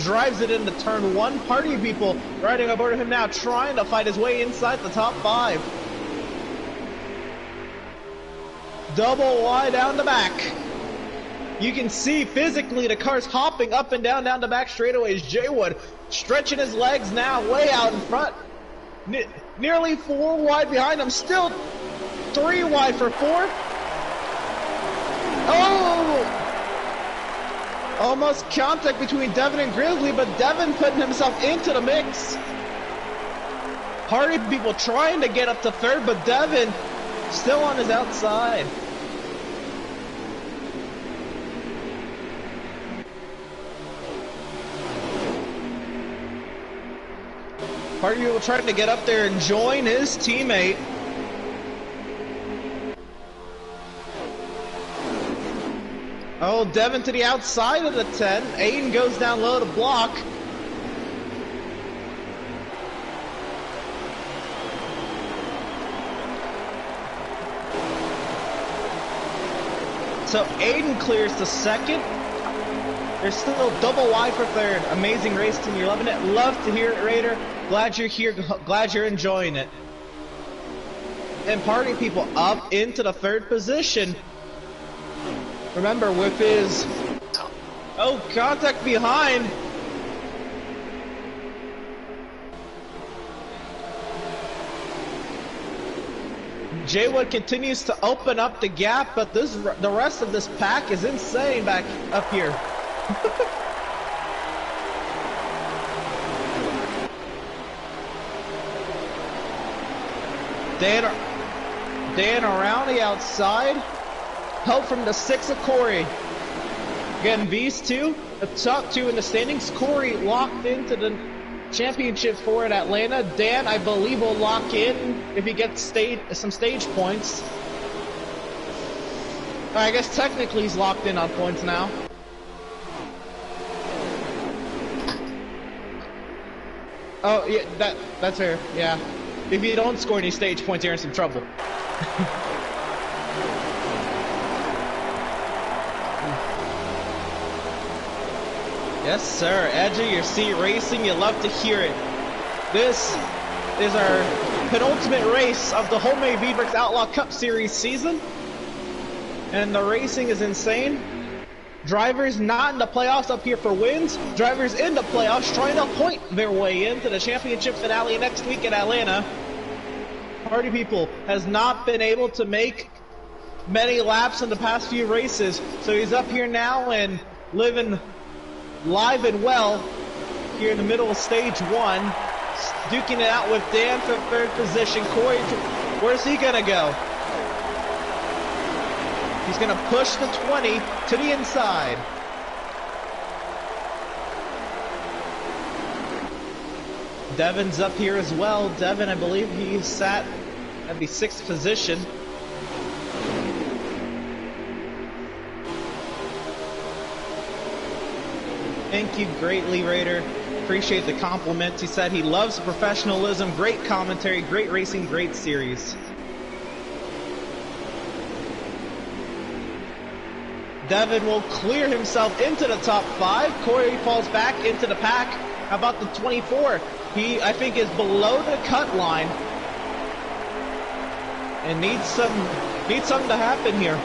drives it into turn 1. Party people riding aboard him now, trying to fight his way inside the top 5. Double wide down the back. You can see physically the car's hopping up and down the back straightaways. Jaywood stretching his legs now, way out in front. Nearly 4 wide behind him, still 3 wide for 4. Oh! Almost contact between Devin and Grizzly, but Devin putting himself into the mix. Party people trying to get up to 3rd, but Devin still on his outside. Party people trying to get up there and join his teammate. Oh, Devin to the outside of the 10. Aiden goes down low to block. So Aiden clears the 2nd. There's still double wide for 3rd. Amazing race team, you're loving it. Love to hear it, Raider. Glad you're here, glad you're enjoying it. And party people up into the 3rd position. Remember, with his... Oh, contact behind. Jaywood continues to open up the gap, but the rest of this pack is insane back up here. Dan around the outside. Help from the 6 of Corey. Again, these two, the top 2 in the standings. Corey locked into the championship for at Atlanta. Dan, I believe, will lock in if he gets some stage points. I guess technically he's locked in on points now. Oh, yeah, that's fair, yeah. If you don't score any stage points, you're in some trouble. Yes, sir. Edge of your seat racing. You love to hear it. This is our penultimate race of the Wholemade Veedverks Outlaw Cup Series season. And the racing is insane. Drivers not in the playoffs up here for wins. Drivers in the playoffs trying to point their way into the championship finale next week in Atlanta. Party people has not been able to make many laps in the past few races. So he's up here now and living live and well here in the middle of stage 1, duking it out with Dan for 3rd position. Corey, where's he gonna go? He's gonna push the 20 to the inside. Devin's up here as well. Devin, I believe he sat at the 6th position. Thank you greatly, Raider. Appreciate the compliment. He said he loves professionalism, great commentary, great racing, great series. Devin will clear himself into the top 5. Corey falls back into the pack. How about the 24? He, I think, is below the cut line. And needs something to happen here.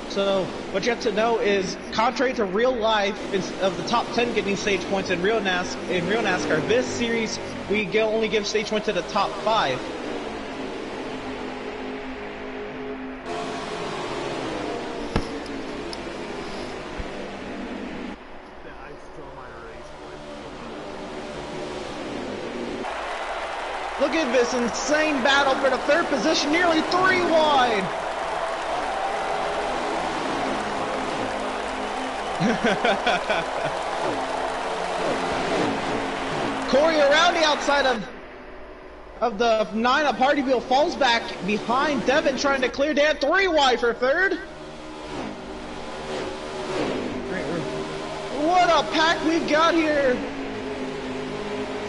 So what you have to know is, contrary to real life, of the top 10 getting stage points in real NASCAR, this series we only give stage points to the top 5. Look at this insane battle for the 3rd position, nearly 3 wide. Corey around the outside of the 9 of Party Wheel falls back behind Devin, trying to clear Dan. 3 wide for 3rd. What a pack we've got here.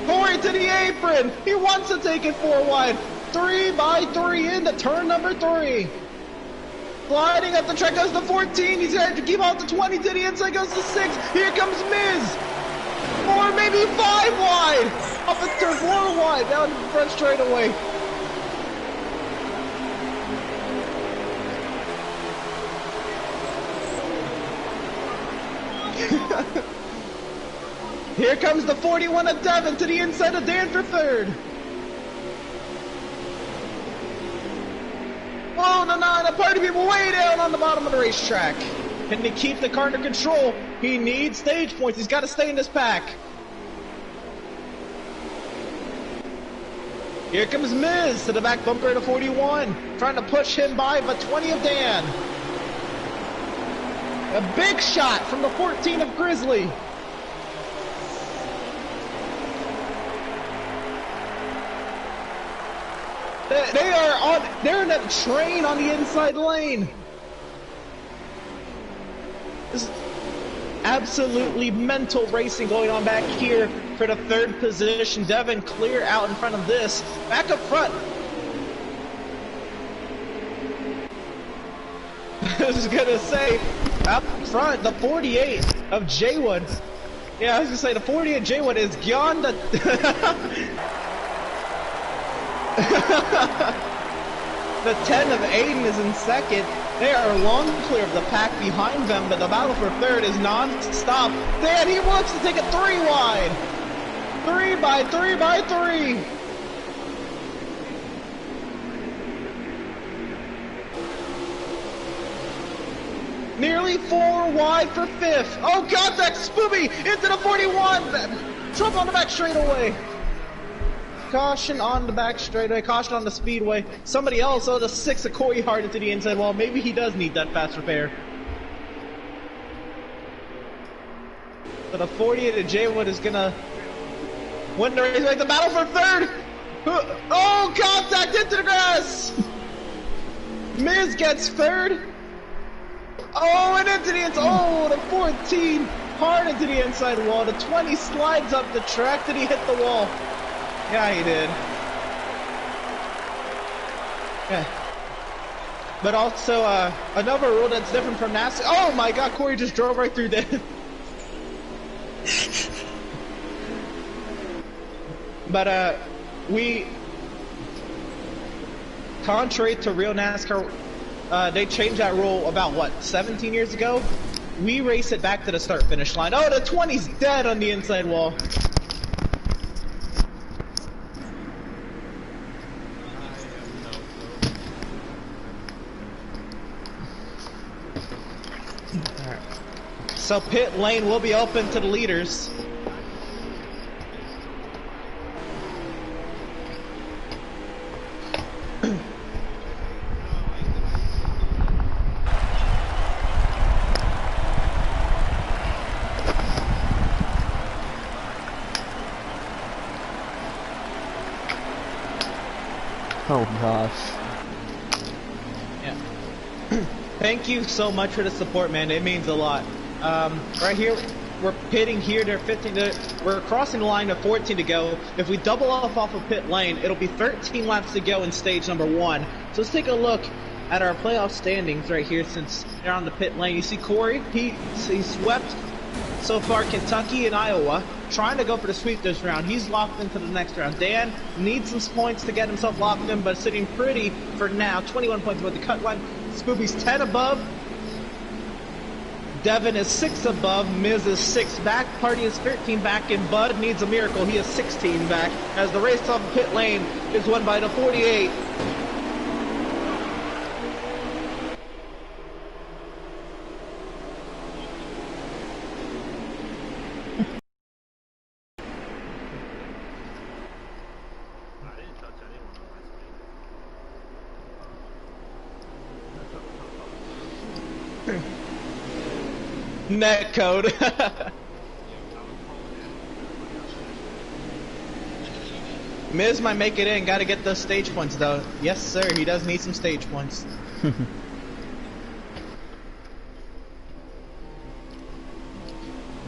Corey to the apron. He wants to take it 4 wide. 3 by 3 into turn number 3. Sliding up the track goes to 14. He's got to keep out to 20 to the inside, goes to 6. Here comes Miz. 4, maybe 5 wide. Up the turn, 4 wide. Down the front straightaway. Here comes the 41 of Devin to the inside of Dan for 3rd. Oh, no, the party people way down on the bottom of the racetrack. Can he keep the car under control? He needs stage points. He's got to stay in this pack. Here comes Miz to the back bumper to 41. Trying to push him by, but 20 of Dan. A big shot from the 14 of Grizzly. They're in a train on the inside lane. This is absolutely mental racing going on back here for the 3rd position. Devin clear out in front of this. Back up front. I was gonna say, up front, the 48 of Jaywood. Yeah, I was gonna say the 48 of Jaywood is beyond the... The 10 of Aiden is in 2nd. They are long clear of the pack behind them, but the battle for 3rd is non-stop. Dan, he wants to take it 3 wide. 3 by 3 by 3. Nearly 4 wide for 5th. Oh, contact, Spoopy into the 41. Trump on the back straightaway. Caution on the back straightaway, caution on the speedway. Somebody else, the 6 of Corey Hart into the inside wall. Maybe he does need that fast repair. But the 48 of Jaywood is gonna win the race. Like the battle for 3rd. Oh, contact into the grass. Miz gets 3rd. Oh, and into the inside. Oh, the 14 hard into the inside wall. The 20 slides up the track. Did he hit the wall? Yeah, he did. Yeah. But also, another rule that's different from NASCAR. Oh my God, Corey just drove right through there. But, contrary to real NASCAR, they changed that rule about, what, 17 years ago? We race it back to the start-finish line. Oh, the 20's dead on the inside wall. So pit lane will be open to the leaders. Oh gosh. Yeah. Thank you so much for the support, man. It means a lot. Right here, we're pitting here. They're 15. We're crossing the line to 14 to go. If we double off of pit lane, it'll be 13 laps to go in stage number 1. So let's take a look at our playoff standings right here. Since they're on the pit lane, you see Corey. He swept so far Kentucky and Iowa, trying to go for the sweep this round. He's locked into the next round. Dan needs some points to get himself locked in, but sitting pretty for now. 21 points above the cut line. Spoopy's 10 above. Devin is 6 above, Miz is 6 back, Party is 13 back, and Bud needs a miracle. He is 16 back, as the race off pit lane is won by the 48. Net code. Miz might make it in. Gotta get those stage points though. Yes sir, he does need some stage points.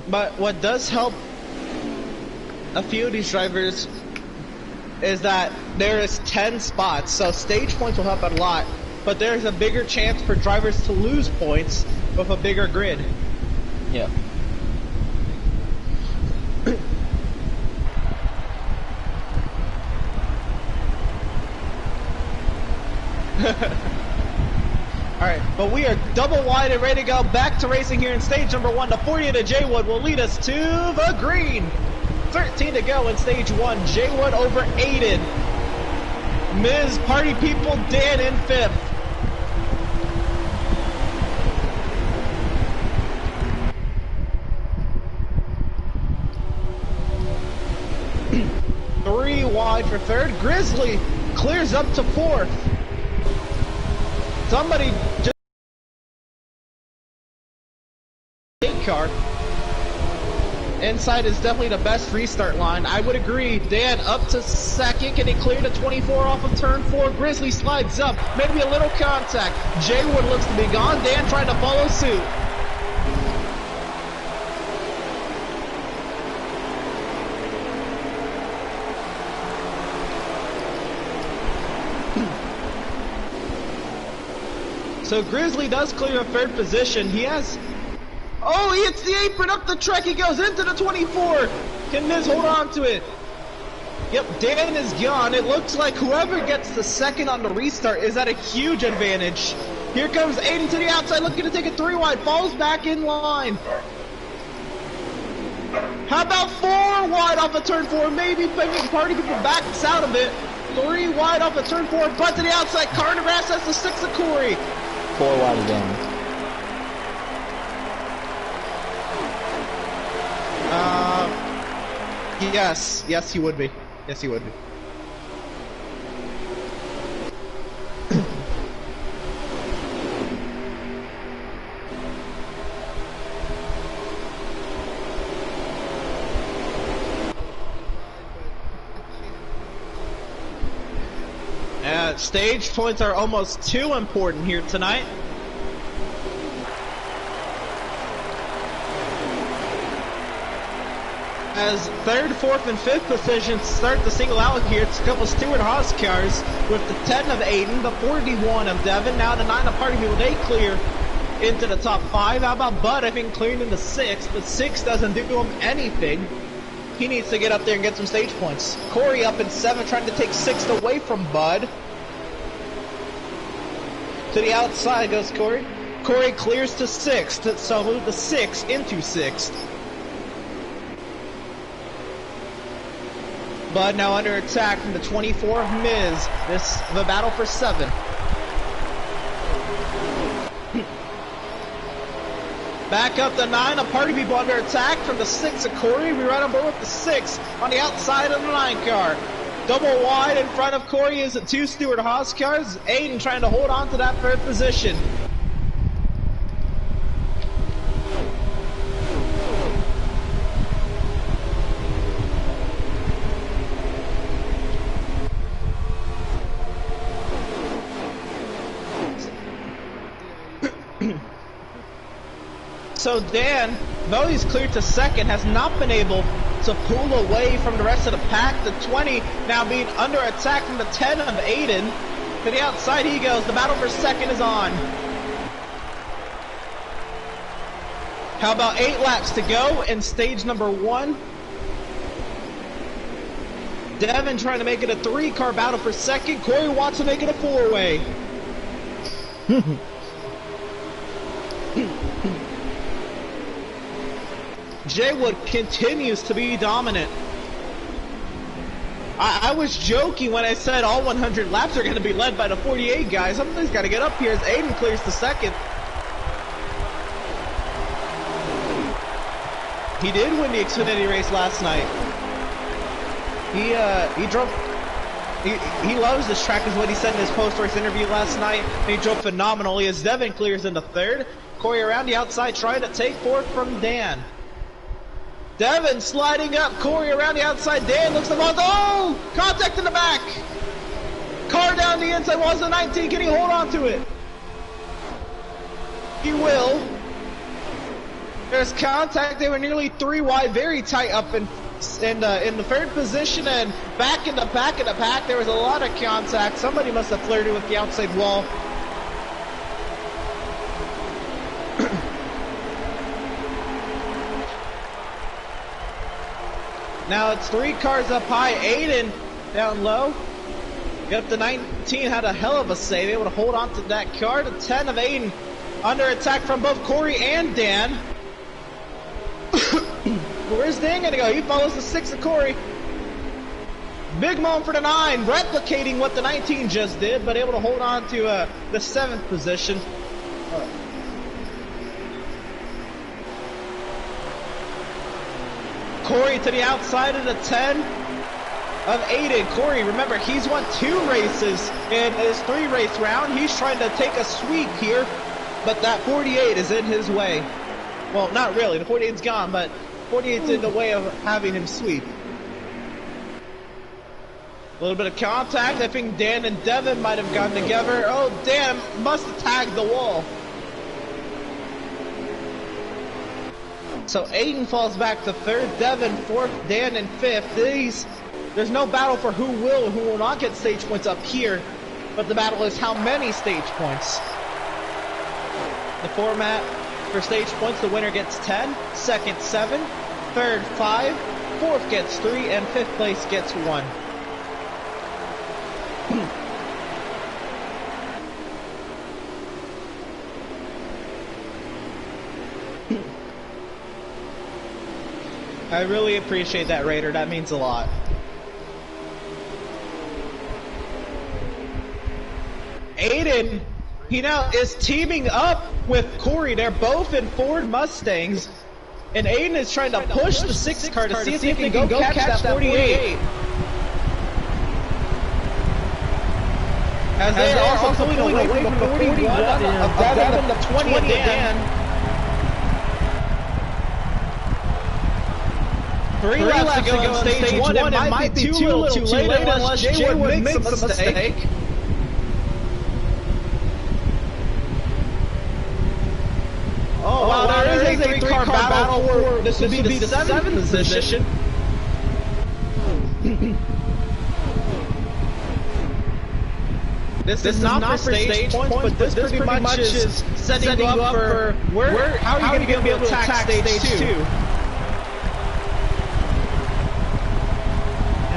But what does help a few of these drivers is that there is 10 spots, so stage points will help out a lot. but there's a bigger chance for drivers to lose points with a bigger grid. Yeah. Alright, but we are double wide and ready to go back to racing here in stage number 1. The 40 to J Wood will lead us to the green. 13 to go in stage 1. J Wood over Aiden. Ms. Party People Dan in 5th. Three wide for 3rd. Grizzly clears up to 4th. Somebody just car. Inside is definitely the best restart line. I would agree. Dan up to 2nd. Can he clear the 24 off of turn 4? Grizzly slides up. Maybe a little contact. J Wood looks to be gone. Dan trying to follow suit. So Grizzly does clear a 3rd position. He has... Oh, he hits the apron up the track. He goes into the 24. Can Miz hold on to it? Yep, Dan is gone. It looks like whoever gets the 2nd on the restart is at a huge advantage. Here comes Aiden to the outside, looking to take it 3 wide. Falls back in line. How about 4 wide off of turn 4? Maybe Party People backs out a bit. 3 wide off of turn 4. Butt to the outside. Carnivas has the 6 of Corey. 4 wide again. Yes, he would be. Yes, he would be. Stage points are almost too important here tonight. As 3rd, 4th, and 5th positions start to single out here, it's a couple Stewart Haas cars with the 10 of Aiden, the 41 of Devin, now the 9 of Party People. They clear into the top 5. How about Bud? I think clearing into 6th, but 6 doesn't do him anything. He needs to get up there and get some stage points. Corey up in 7, trying to take 6th away from Bud. To the outside goes Corey. Corey clears to 6th, so move the 6 into 6th. Bud now under attack from the 24 of Miz. This the battle for 7. Back up the 9 of Party People under attack from the 6 of Corey. We right on board with the 6 on the outside of the 9 car. Double wide in front of Corey is the 2 Stewart Haas cars. Aiden trying to hold on to that 3rd position. So Dan, though he's cleared to 2nd, has not been able to pull away from the rest of the pack. The 20 now being under attack from the 10 of Aiden. To the outside he goes. The battle for 2nd is on. How about 8 laps to go in stage number 1? Devin trying to make it a 3-car battle for 2nd. Corey wants to make it a 4-way. J Wood continues to be dominant. I was joking when I said all 100 laps are going to be led by the 48 guys. Somebody's got to get up here as Aiden clears the 2nd. He did win the Xfinity race last night. He loves this track is what he said in his post-race interview last night. He drove phenomenally as Devin clears into 3rd. Corey around the outside trying to take 4th from Dan. Devin sliding up, Corey around the outside, Dan looks to Moz. Oh! Contact in the back! Car down the inside, was the 19, can he hold on to it? He will. There's contact, they were nearly 3 wide, very tight up in the 3rd position, and back in the back of the pack, there was a lot of contact. Somebody must have flirted with the outside wall. Now it's 3 cars up high. Aiden down low. Get up to 19, had a hell of a save, able to hold on to that car. To 10 of Aiden, under attack from both Corey and Dan. Where's Dan gonna go? He follows the 6 of Corey. Big moment for the 9, replicating what the 19 just did, but able to hold on to the 7th position. Corey to the outside of the 10 of Aiden. Corey, remember, he's won 2 races in his 3 race round. He's trying to take a sweep here, but that 48 is in his way. Well, not really. The 48's gone, but 48's in the way of having him sweep. A little bit of contact. I think Dan and Devin might have gotten together. Oh, Dan must have tagged the wall. So Aiden falls back to 3rd, Devin 4th, Dan in 5th. There's no battle for who will not get stage points up here, but the battle is how many stage points. The format for stage points, the winner gets 10, second 7, third 5, 4th gets 3, and 5th place gets 1. I really appreciate that, Raider. That means a lot. Aiden, he now is teaming up with Corey. They're both in Ford Mustangs. And Aiden is trying to push the 6 car to see if he can go catch that 48. As they are also pulling away from the 41 of Devin, the 20 of Dan. 3 laps to go on stage 1. It might be too little too late unless Jay would make some mistake. Oh, wow, there is a 3-car battle for this would be the 7th position. This is not for stage points, but this pretty much is setting you up for how are you going to be able to attack stage 2.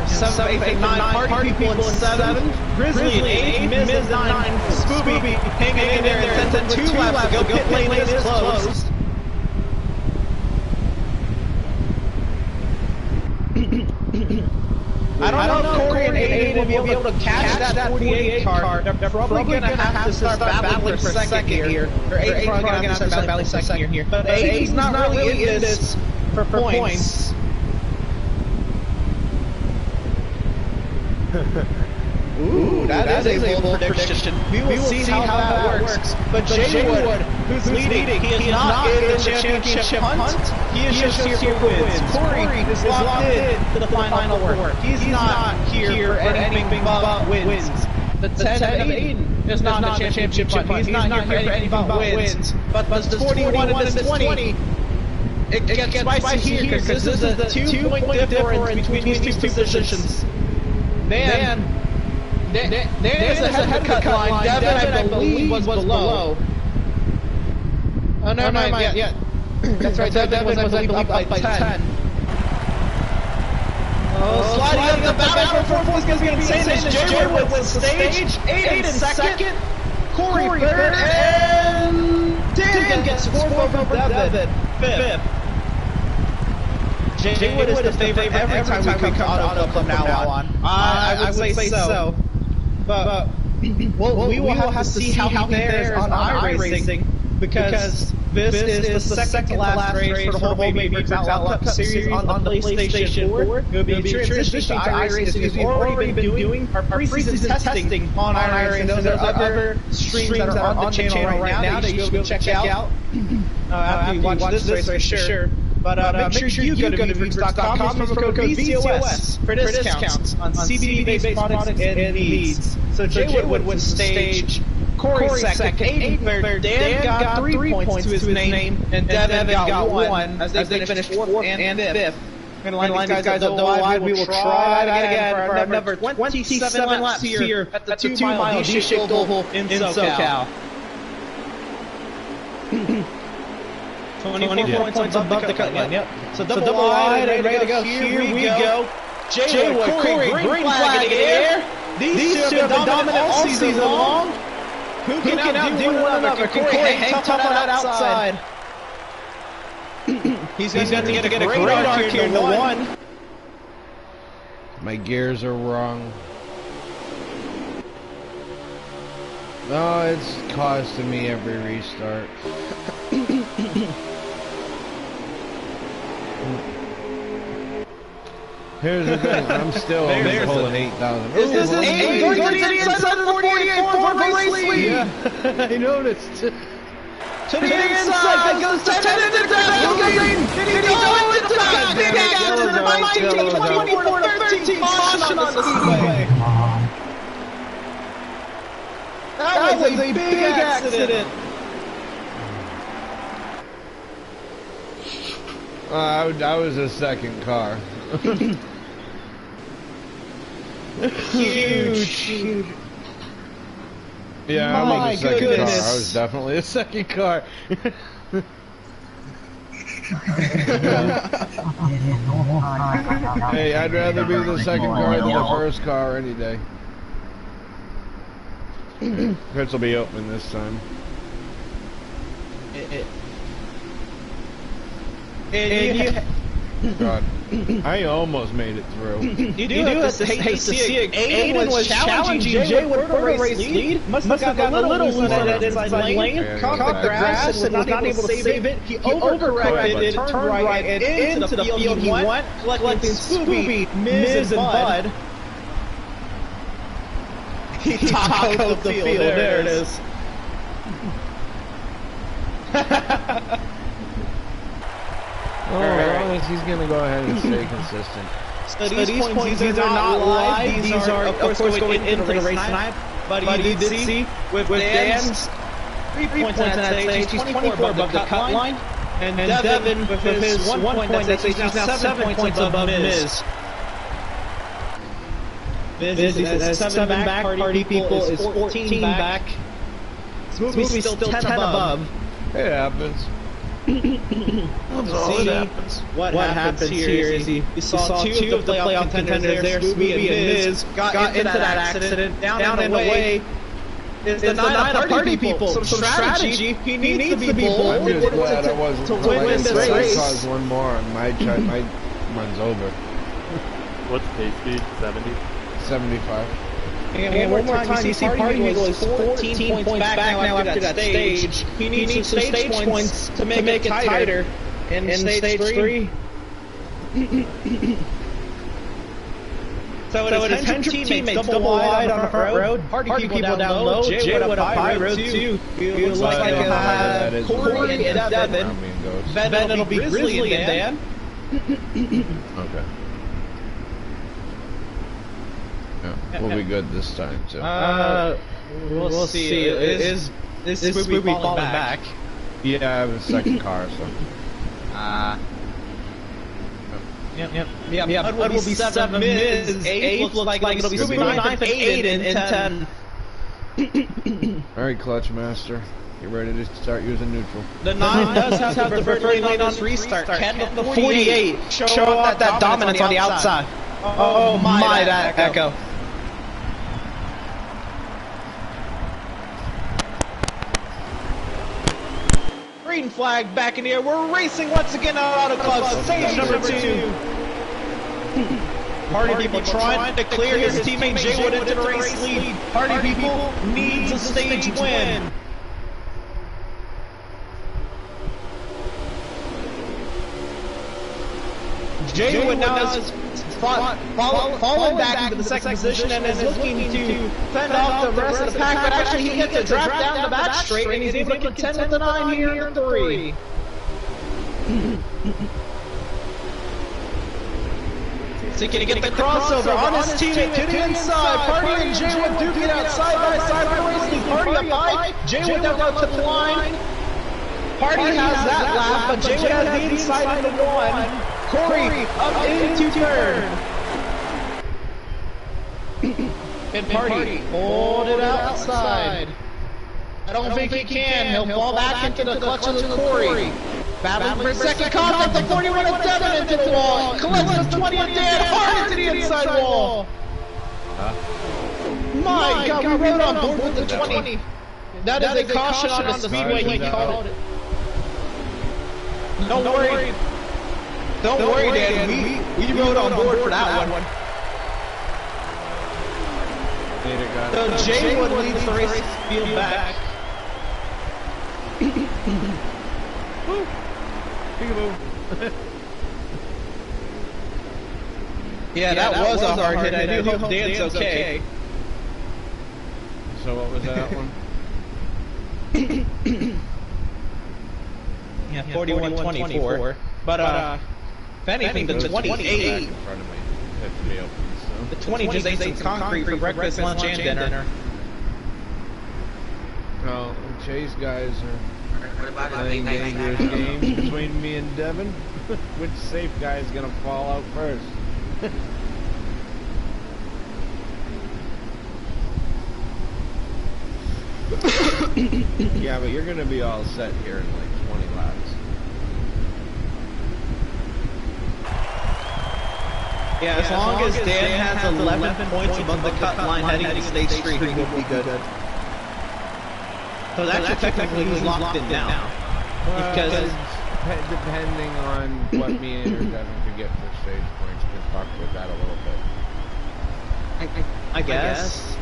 7, 8, 9, party people in 7, Grizzly in 8, Miz in 9, Spoopy hanging in there, and then 2 laps to go, pit lane is closed. I don't know if Corey and Aiden will be able to catch that 48 car. They're probably going to have to start battling for second here. Or Aiden's probably going to have to start battling for second here. But Aiden's not really in this for points. Ooh, that is a bold prediction. We will see how that works. But Jay Wood, who's leading, he is not in the championship hunt. He is just here for wins. Corey is locked in to the final work. He's not here for anything but wins. The 10 of Aiden is not in the championship hunt. He's not here for anything but wins. But the 41 and the 20, it gets spicy here because this is the 2-point difference between these 2 positions. Dan is ahead of the cut line. Devin, I believe, was below. Oh, no, yeah. That's right, Devin was, I believe, up by 10. Oh, sliding up the battle for 4th is going to be insane as Jay Wood wins the stage. Aiden second, Corey third, and Dan gets 4th over Devin 5th. Jay Wood is the favorite every time we come to Auto Club from now on. I would say so. But we will have to see how he fares on iRacing because this is the second to last race for the Wholemade Veedverks Outlaw Cup Series on the PlayStation 4. It will be transitioning to iRacing as we've already been doing our preseason testing on iRacing. Those are other streams that are on the channel right now that you should go check out after you watch this race for sure. But make sure you go to veedverks.com and promo code VCOS for discounts on CBD-based products and needs. So Jay Wood wins the stage, Corey second, Aiden third, Dan got 3 points to his name, and Devin got 1 as they finished 4th and 5th. We're going to line these guys up wide. We will try that again for our number 27 laps here at the 2-mile D-shaped oval in SoCal. 24 points above the cut line. Yep. So double wide and ready to go. Here we go. Jay Wood, Corey, green flag in the air. These two have been dominant all season long. Who can outdo one another? Can Corey hang tough on that outside? He's going to get a great arc here in the one. My gears are wrong. No, it's costing me every restart. Here's the thing, I'm still pulling 8,000. Is this Aiden going to the inside of the 48 for race lead? Yeah, I noticed. To the inside, goes to 10 in the down. Did he go into the back? Big accident, 19, 24 to 13. Caution on the speedway. That was a big accident. I was a second car. Huge. Yeah, I was a second car. I was definitely a second car. Hey, I'd rather be the second car than the first car any day. Pits will be open this time. God, I almost made it through. You do have to hate to see it. Aiden was challenging Jay Wood for a race lead. Must have gotten a little loose on that inside lane. Caught the grass and was not able to save it. He overcorrected, turned right and into the field. He went, collecting Scooby, Miz, and Bud. He tacoed the field. There it is. As long as he's going to go ahead and stay consistent. So these points, these are not live. These are, of course, going into the race tonight. But you did see with Dan's 3 points on that stage, he's 24 above the cut line. And Devin, with his 1 point on that stage, he's now 7 points above Miz. Miz is 7 back, Party People is 14 back. Smoothie's still 10 above. It happens. What happens here is you saw two of the playoff contenders there, Scooby and Miz, got into that accident, down and away. Is the nine of Party People. Some strategy. He needs to be bold. I'm just glad I wasn't to win this race. Cause one more and my run's over. What's pace speed? 70? 75. And one more time, you see Party People is 14 points back now after that stage. He needs some stage points to make it tighter in stage 3. So it is Hendrick teammates double wide on the front road. Party People down low. Jay Wood up high road 2. Feels like he'll have Corey and Devin. Then it'll be Grizzly and Dan. Okay. Yeah, we'll be good this time too. We'll see. Is Spoopy falling back? Yeah, I have a second car, so. Yep. Bud will be 7, Miz, 8, looks like it'll be Spoopy 9, 8, and 10. Alright, Clutch Master. Get ready to start using neutral. The 9 does have the preferred lane on restart. Can the 48 show off that dominance on the outside? Oh my, that echo. Green flag back in the air. We're racing once again out of club. Stage number 2. Party People trying to clear his teammate Jay Wood into the race lead. Party People needs a stage win. Jay Wood now is falling back into the second position and is looking to fend off the rest of the pack, but actually he gets a draft down the back straight and he's able to contend with the 9 here in 3. So he can get the crossover on his teammate to the inside. Party and Jay Wood duking it out side by side for racing. Party up high, Jay Wood down to the line. Party has that lap, but Jay Wood has the inside of the 1. Corey up into turn. And Party hold it outside. I don't think he can. He'll fall back into the clutch of the Corey. Battling for second contact, the 41 and 7 into the wall. Collects the 20 and Dan hard into the inside wall. My God, we rode on board with the 20. That is a caution on the speedway, he called it. Don't worry. Don't worry, Dan. We rode on board for that one. So Jay Wood leads the race field back. Yeah, that was a hard hit. I do hope Dan's okay. So what was that one? Yeah, 41-24. But if anything, the 28. In front of me. Picked me open, so. The 20 just ate some concrete for breakfast, lunch, and dinner. Well, Chase guys are playing dangerous games between me and Devin. Which safe guy is gonna fall out first? Yeah, but you're gonna be all set here in like 20 laps. Yeah, as long as Dan has 11 points above the cut line heading to stage 3, he will be good. So that's technically he's locked in now. Because depending on what me and or Devin could get for stage points, we can talk with that a little bit. I guess.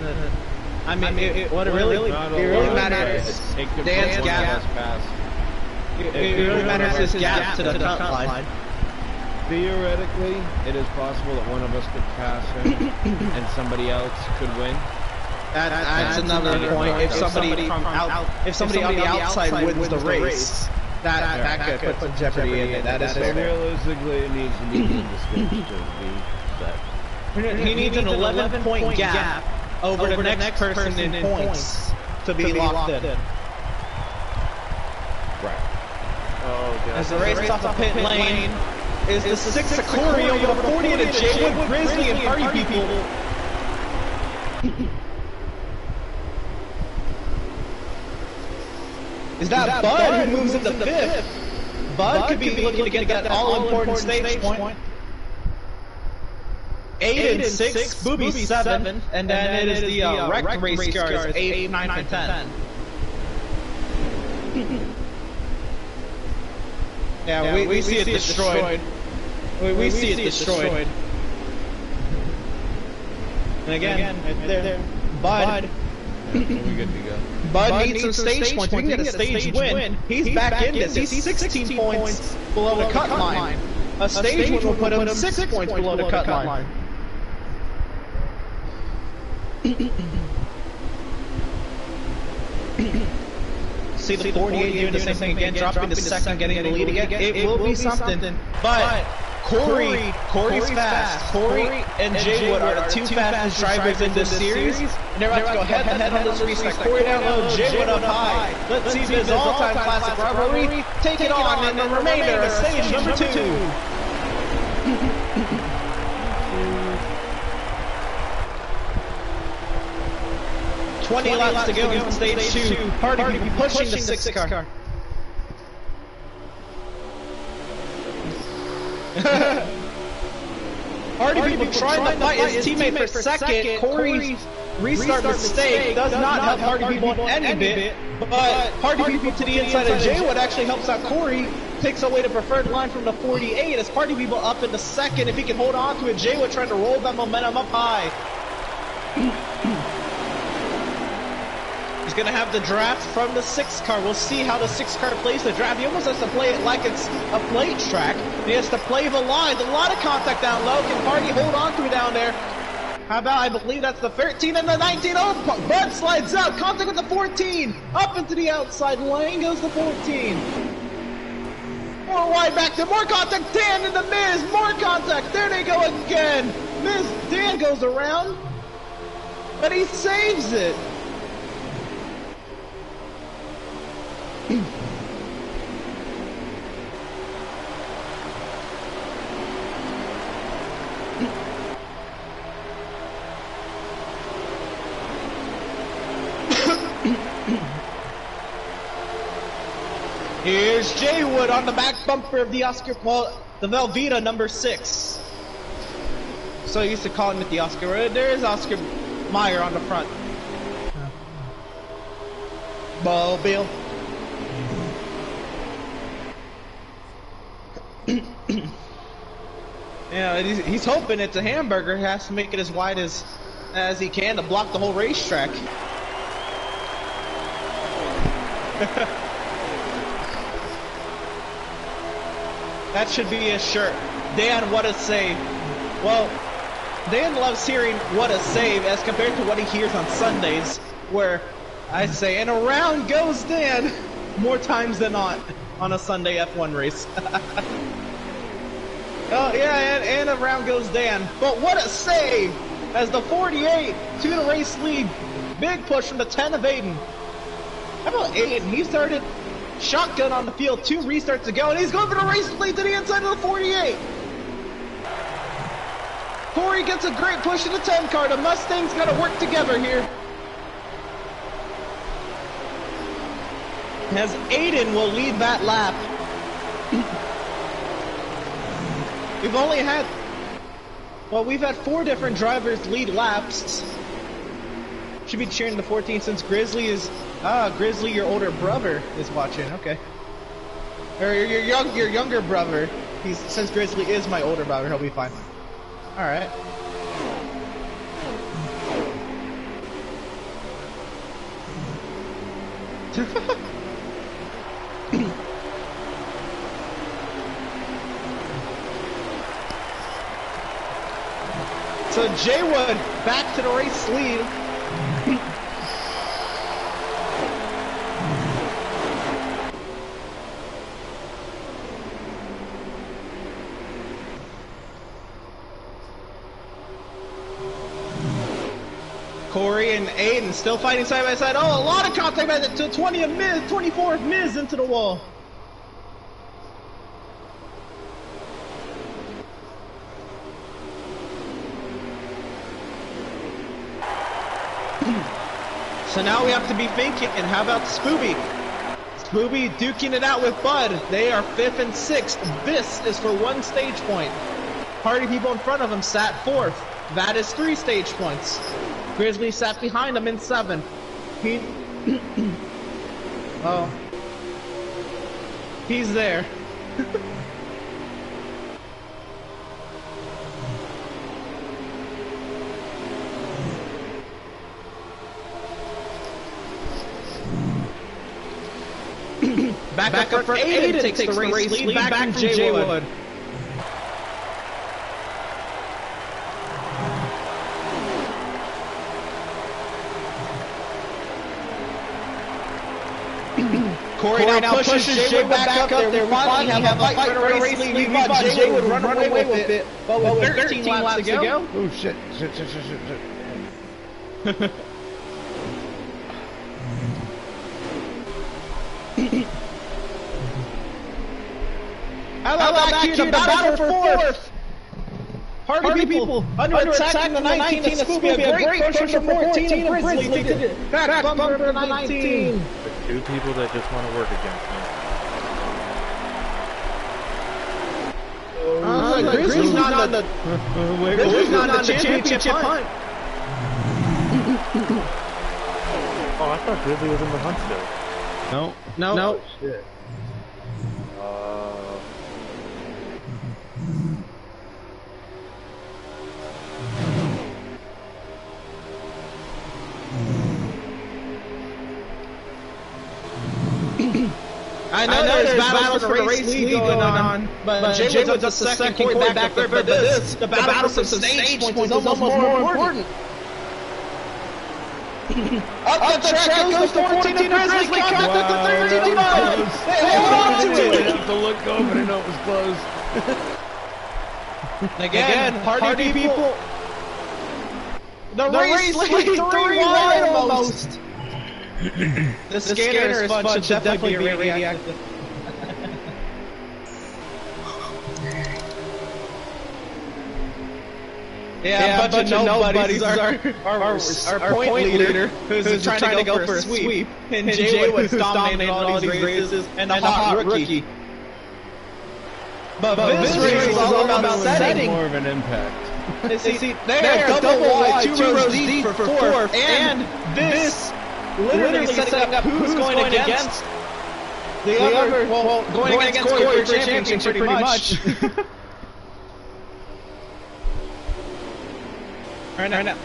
I mean, what it really matters is Dan's gap. It really matters his gap to the cut line. Theoretically, it is possible that one of us could pass him and somebody else could win. That's another point. If somebody on the outside wins the race, that could put some jeopardy in it. That is fair. Realistically, it needs to be in the stage to be set. He needs an 11-point gap over the next person in points to be locked in. Right. Oh, God. As the race off the pit lane is the 6 of Corey over the 40 of Jay Wood, Grizzly, and Party People. Is that Bud who moves into 5th? Bud could be looking to get that all-important stage point. 8 and 6, Booby 7, and then it is the wrecked race cars 8, 9, and 10. Yeah, we see it destroyed. We see it destroyed. And again, there, Bud. We good to go. Bud needs some stage points. We can get a stage win. He's back in this. He's 16 points below the cut line. A stage win will put him 6 points below the cut line. See the 48 doing the same thing again, dropping to second, getting the lead again. It will be something. But Corey's fast. Corey and Jay Wood are the 2 fastest drivers in this series. And they're about to go head-to-head on this restart. Corey down low, Jay Wood up high. Let's see this all-time classic rivalry take it on in the remainder of stage number 2. 20 laps to go in stage 2. Party People pushing the 6 car. Party People trying to fight his teammate for second. Corey's restart mistake does not help Party People any bit, but Party People to the inside of Jay Wood actually helps out Corey, takes away the preferred line from the 48 as Party People up into second. If he can hold on to it, Jay Wood trying to roll that momentum up high. He's going to have the draft from the 6 car. We'll see how the 6 car plays the draft. He almost has to play it like it's a plate track. He has to play the lines. A lot of contact down low. Can Party hold on to it down there? How about, I believe that's the 13 and the 19. Oh, Bud slides out. Contact with the 14. Up into the outside lane goes the 14. More wide back to more contact. Dan and the Miz. More contact. There they go again. Dan goes around, but he saves it. Here's Jay Wood on the back bumper of the the Velveeta number 6. So used to calling it the Oscar. There is Oscar Mayer on the front. Mobile. Yeah, he's hoping it's a hamburger. He has to make it as wide as he can to block the whole racetrack. That should be his shirt. Dan, what a save. Well, Dan loves hearing what a save as compared to what he hears on Sundays, where I say, and around goes Dan, more times than not on a Sunday F1 race. Oh yeah, and around goes Dan. But what a save as the 48 to the race lead. Big push from the 10 of Aiden. How about Aiden? He started shotgun on the field, 2 restarts to go, and he's going for the race lead to the inside of the 48. Corey gets a great push to the 10 car. The Mustang's got to work together here. As Aiden will lead that lap. We've had 4 different drivers lead laps. Should be cheering the 14 since Grizzly is, Grizzly, your older brother is watching, okay. Or your younger brother, since Grizzly is my older brother, he'll be fine. Alright. So Jay Wood back to the race lead. Corey and Aiden still fighting side by side. Oh, a lot of contact by the 20 of Miz, 24 of Miz into the wall. So now we have to be thinking, and how about Spooby? Spooby duking it out with Bud. They are 5th and 6th. This is for 1 stage point. Party people in front of him sat 4th. That is 3 stage points. Grizzly sat behind him in 7th. Oh. He's there. Back up for Aiden takes the race lead back from Jay Wood. Corey now pushes Jay Wood back up there. We finally have a fight for the race lead. We thought Jay Would run away with it, but with 13 laps to go. Oh shit. How about back here, the battle for 4th? Party people under attack in the 19. It's going to be a great push from 14 and Grizzly to the back bumper to 19. The 2 people that just want to work against me. Grizzly's not on the championship hunt. Oh, I thought Grizzly was in the hunt still. No. Oh, shit. I know there's battles for the race lead going on, but Jay Wood's just the second Corey back there, but the battle for some stage points is almost more important. Up the track goes the 14 and Grizzly contact the 13. They hold on to it. I have to look over to know it was close. Again, party people. The race lead 3 wide almost. The scanner is fun, should definitely be radioactive. Yeah, a bunch of nobodies our point leader who's trying to go for a sweep. And Jay was dominating all these races and a hot rookie. But this race is all about setting. More of an impact. See, they are double wide, two rows deep for fourth, and this literally setting up who's going against the other, well, going against Corey for championship pretty much. Right now.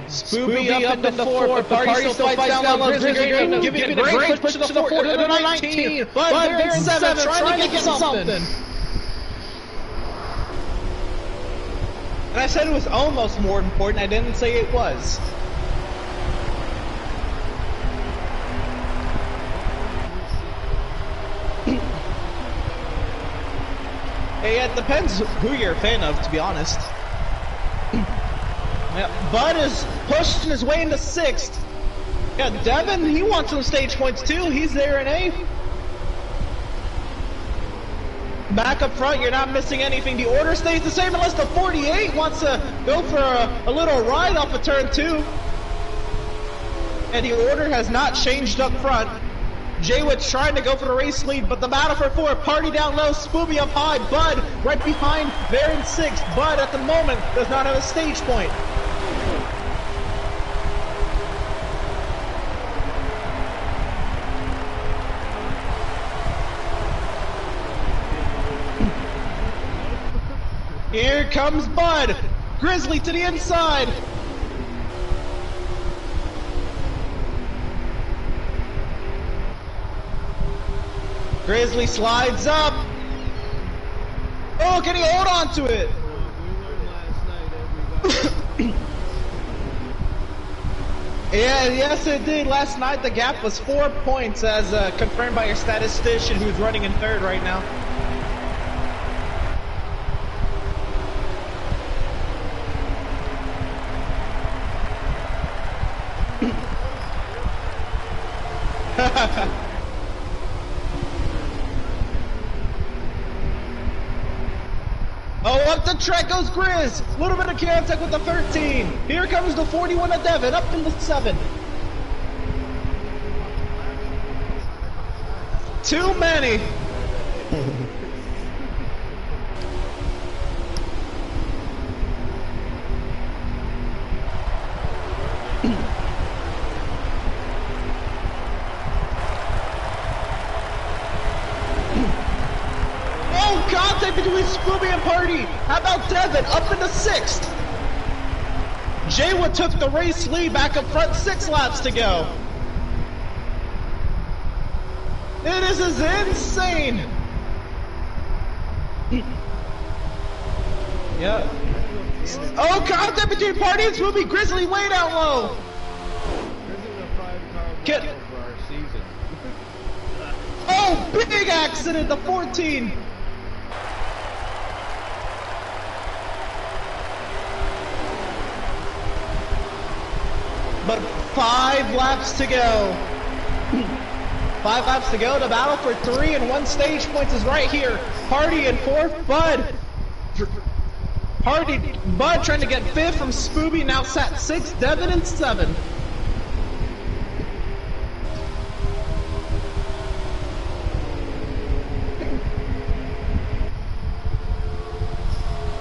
Spoopy up into fourth, the party still fights down low, Grizzly giving it a great push to the fourth, to the 19, but they're in seventh, trying to get something. And I said it was almost more important, I didn't say it was. Hey, it depends who you're a fan of, to be honest. Yeah, Bud is pushing his way into sixth. Yeah, Devin, he wants some stage points too. He's there in eighth. Back up front, you're not missing anything. The order stays the same unless the 48 wants to go for a little ride off of turn 2. And the order has not changed up front. Jaywood's trying to go for the race lead, but the battle for fourth, Party down low, Spoopy up high, Bud right behind, there in sixth. Bud at the moment does not have a stage point. Here comes Bud, Grizzly to the inside. Grizzly slides up. Oh, can he hold on to it? Yeah, yes it did. Last night the gap was 4 points as confirmed by your statistician who's running in third right now. Oh, up the track goes Grizz! Little bit of contact with the 13. Here comes the 41 of Devin, up in the 7. Too many! Contact between Spoopy and Party. How about Devin up into sixth? Jaywood took the race lead back up front, 6 laps to go. This is insane. Yeah. Oh, contact between Party and Spoopy. Grizzly way down low. Get. Oh, big accident. The 14. But 5 laps to go. 5 laps to go. The battle for 3 and 1 stage points is right here. Party in 4th. Bud trying to get 5th from Spoopy. Now sat 6th. Devin in 7.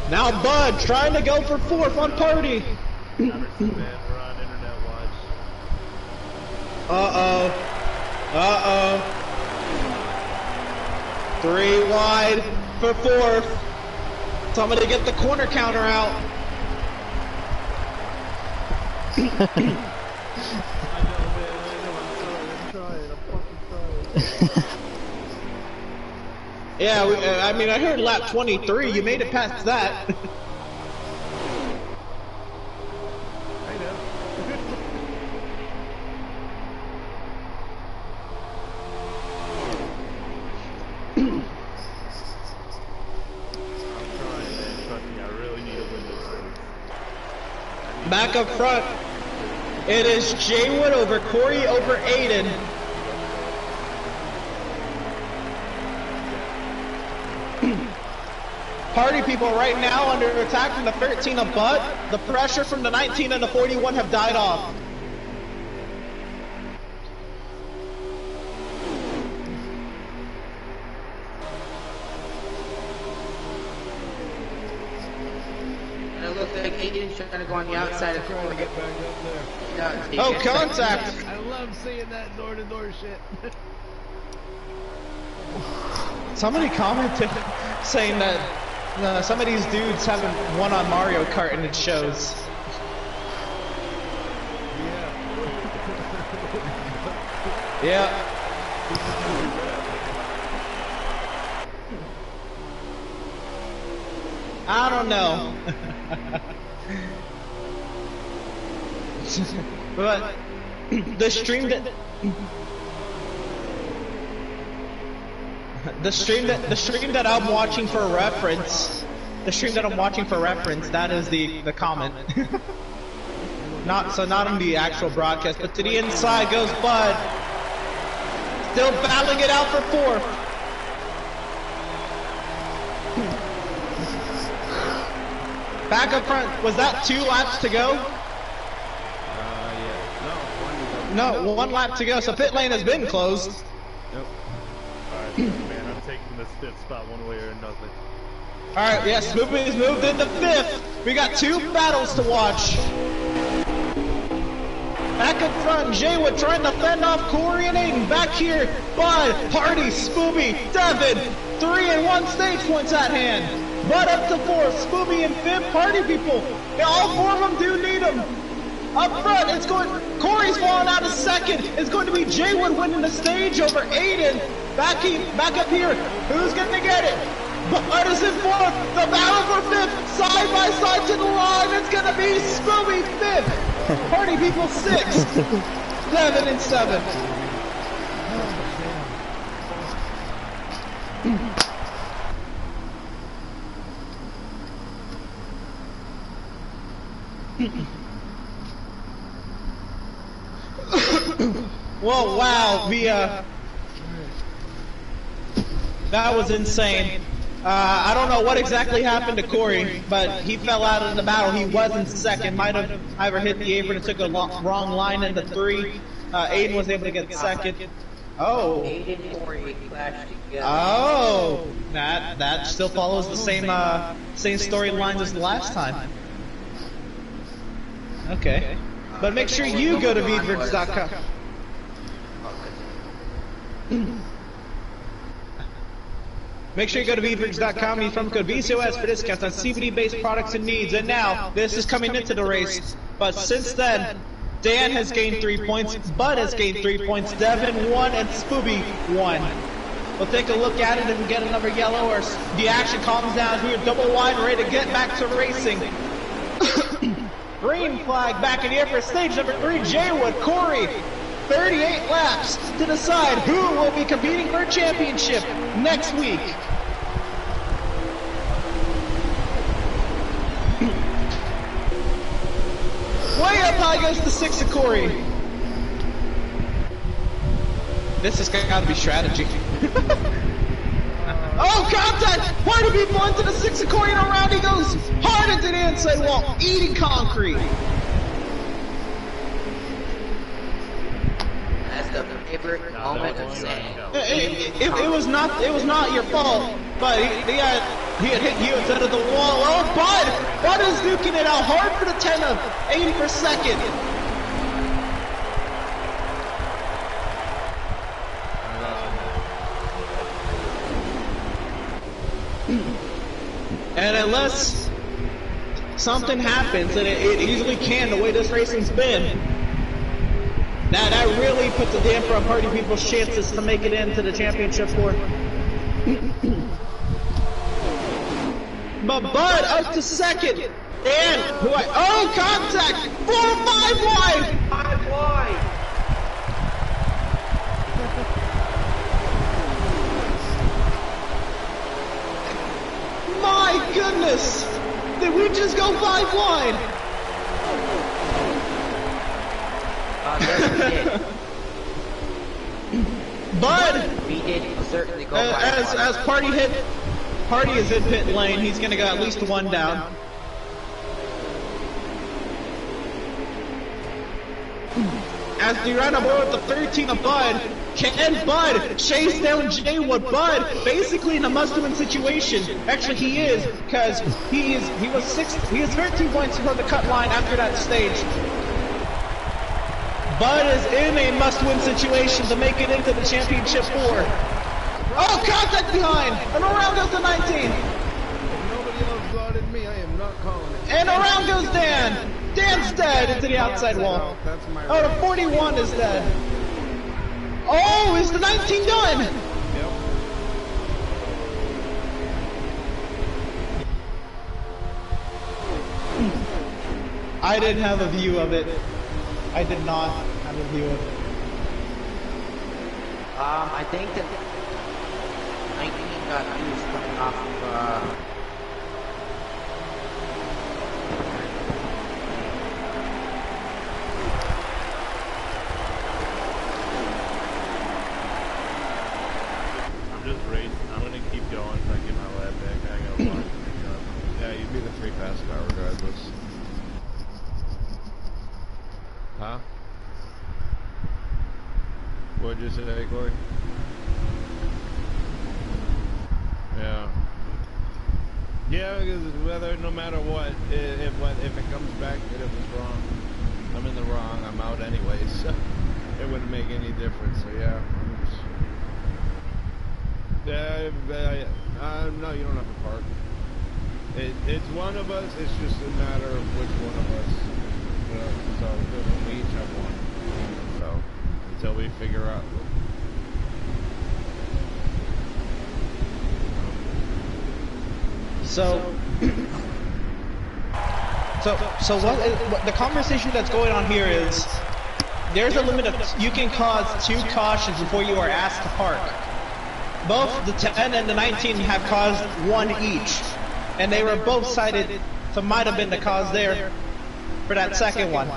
Now Bud trying to go for 4th on Party. Uh-oh. Uh-oh. 3 wide for 4th. Somebody get the corner counter out. Yeah, I mean, I heard lap 23. You made it past that. Back up front, it is Jaywood over Corey over Aiden. Party people right now under attack from the 13 of Bud. The pressure from the 19 and the 41 have died off. It looks like Aiden's trying to go on the outside of the trying to get back up there. Oh, contact! I love seeing that door-to-door shit. Somebody commented saying that some of these dudes haven't won on Mario Kart and it shows. Yeah. I don't know. But the stream that the stream that I'm watching for reference, that is the comment. not on the actual broadcast, but to the inside goes Bud. Still battling it out for fourth. Back up front, was that 2 laps to go? Yeah. No, 1 lap to go, so pit lane has been closed. Yep. Alright, man, I'm taking this 5th spot one way or another. Alright, yeah, Smoopy's moved into 5th. We got 2 battles to watch. Back up front, Jaywood trying to fend off Corey and Aiden. Back here, Bud, Hardy, Spoopy, Devin. 3 and 1 stage points at hand. Bud up to 4th, Spoopy in 5th, Party people. Yeah, all 4 of them do need him. Up front, it's going, Corey's falling out of 2nd. It's going to be Jaywood winning the stage over Aiden. Back up here, who's gonna get it? Bud is in 4th, the battle for 5th, side by side to the line. It's gonna be Spoopy 5th, Party people 6th, 7 and 7. Whoa, wow, that was insane. I don't know what exactly happened to Corey, but he fell out of the battle. He was in 2nd, might have either hit the apron and took a wrong line into 3. Aiden was able to get 2nd. Oh. Aiden and Corey clashed together. Oh, that still follows the same storylines as the last time. Okay. But make sure you go to veedverks.com. Make sure you go to veedverks.com and use promo code VCOS for discounts on CBD-based products and needs. And now, this is coming into the race. But since then, Dan has gained 3 points, Bud has gained 3 points, Devin 1, and Spoopy 1. We'll take a look at it and get another yellow, or the action calms down here, double wide, ready to get back to racing. Green flag back in the air for stage number 3, Jaywood, Corey. 38 laps to decide who will be competing for a championship next week. Way up high goes the 6 of Corey. This has got to be strategy. Oh, contact! Party people into the 6 of Corey and around he goes hard into the inside wall, eating concrete. That's the favorite moment of saying. It was not your fault, but he had hit you instead of the wall. Oh, Bud is duking it out hard for the 10 of 80 per second. And unless something happens, and it easily can, the way this racing's been, that really puts a damper on Party People's chances to make it into the championship for. But Bud up to 2nd. And contact! 4 to 5 wide! 5 wide! My goodness! Did we just go 5 wide? Yes, Bud, we did certainly go as Party hit Hardy is in pit lane. He's going to go at least one down. As they run aboard the 13 of Bud, can Bud chase down Jaywood? Bud basically in a must-win situation. Actually, he is, because he is 13 points from the cut line after that stage. Bud is in a must-win situation to make it into the championship 4. Oh, contact behind, and around goes the 19. If nobody else guarded me, I am not calling it. And around goes Dan. Dan's dead into the outside wall. Oh, the 41 is dead. Oh, is the 19 done? Yep. I didn't have a view of it. I did not have a view of it. I think that 19 got used coming off of, I'm just racing. I'm gonna keep going so I get my lap back. I gotta watch it. Yeah, you'd be the 3 fast car regardless. Huh? What'd you say, Corey? Yeah. Yeah, because whether, no matter what, if it comes back that it was wrong, I'm in the wrong, I'm out anyways, so it wouldn't make any difference, so yeah. No, you don't have to park. It's one of us, it's just a matter of which one of us. So we each have one. So until we figure out. So what the conversation that's going on here is there's a limit of you can cause 2 cautions before you are asked to park. Both the 10 and the 19 have caused 1 each, and they were both cited to might have been the cause there for that second one.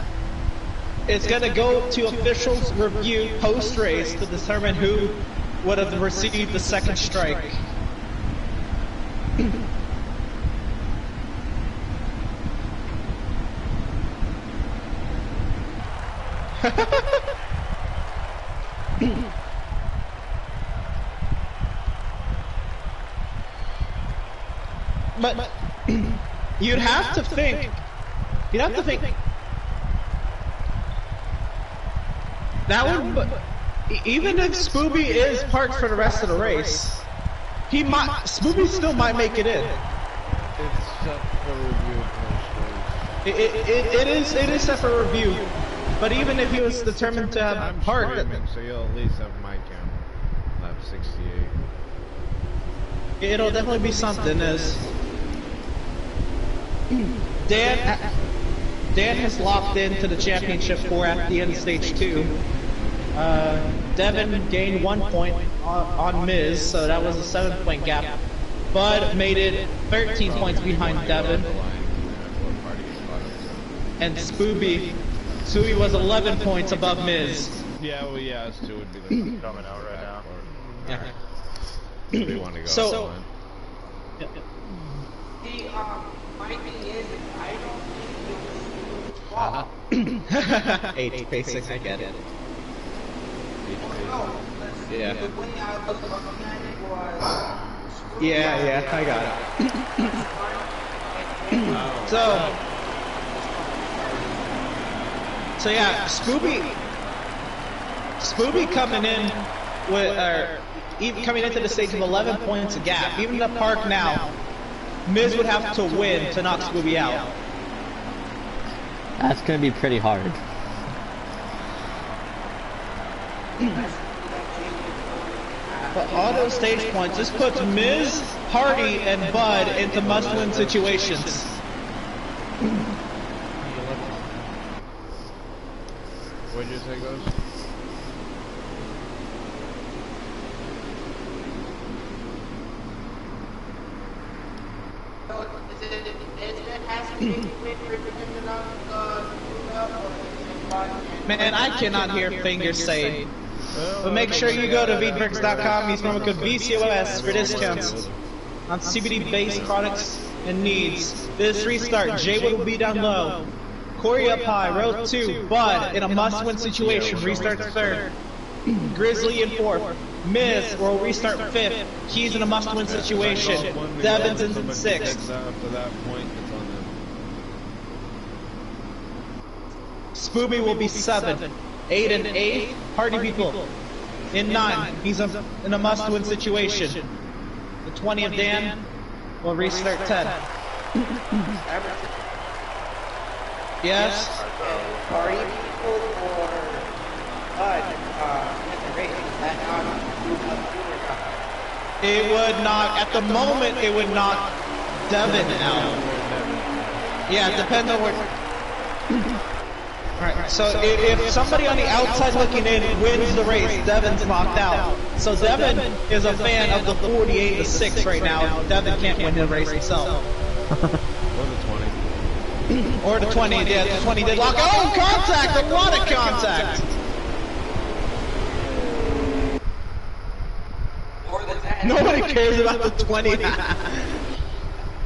It's going to go to officials review post-race to determine who would have received the second strike. But you'd have to think that would, even if Spooby is parked for the rest of the race, Spooby still might make it in. It's set for review It is set for review, but even if he was determined to have parked, so you'll at least have my count. Lap 68. it'll definitely be something. As Dan has locked into the championship 4 at the end of stage 2. Devin gained 1 point on Miz, so that was a 7-point gap. Bud made it 13 points behind Devin. And Spooby was 11 points above Miz. Yeah, well, yeah, us two would be the coming out right now. Yeah. We want to go. So, my thing is, I don't think it was H basic, I get it. Yeah. the way I was looking at it was. Yeah, I got it. So yeah, Spooby coming in with, even coming into the stage with 11 points a gap. Even the park now, Miz would have to win to knock Spooby out. That's gonna be pretty hard. But all those stage points, this puts Miz, Hardy, and Bud into must-win situations. What'd you say, Ghost? Man, I cannot hear fingers saying. But make sure you go to veedverks.com, use promo code VCOS for discounts. on CBD based products and needs. This restart, Jay will be down low. Corey up high, row 2, Bud in a must-win situation, restarts 3rd. Grizzly in 4th. Miz will restart 5th. He's in a must-win situation. Devon's in 6th. After that point, it's on them. Spooby will be 7th. 8 and 8. Party people in 9. He's in a must-win situation. The 20 of Dan will restart 10. Yes. Party people or Bud at the race, is that not move up or not? It would not, at the moment, it would knock Devin out. Yeah, it depends on where. Alright, so if somebody on the outside looking in wins the race, Devin's knocked out. So Devin is a fan of the 48 to 6 right now. Devin can't win the race himself. Or the 20, yeah, the 20 did lock. Oh, contact! A lot of contact! Nobody cares about the 20.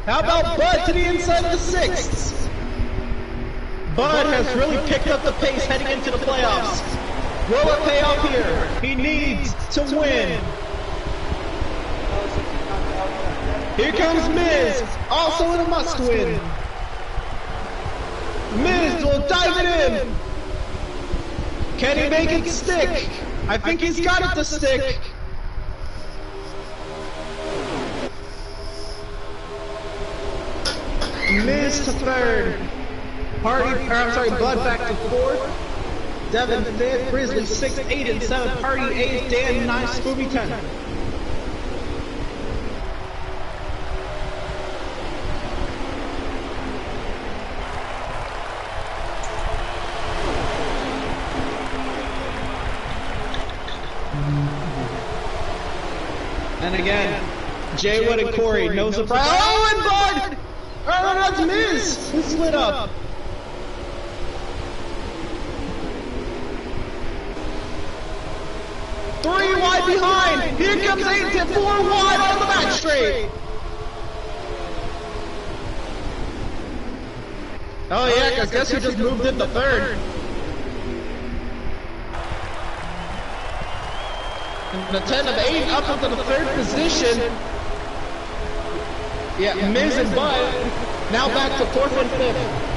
How about Bud to the inside of the 6th? Bud has really picked up the pace heading into the playoffs. Will it pay off here? He needs to win. Here comes Miz, also in a must-win. Miz will dive it in. Can he make it stick? I think he's got it to stick. Miz to 3rd. Bud back to 4th. Devin 5th. Grizzly 6th, 8 and 7th. Party 8th. Dan 9th. Scooby 10th. And again, Jay Wood and Corey, no surprise. Oh, and Bud! Oh, that's Miz! Who slid up? Three wide behind! Here comes 8 to 4 wide on the back straight! Oh yeah, because guess who just moved into 3rd? And the 10 of 8 up into the 3rd position. Yeah, Miz and Bud now back to 4th and 5th.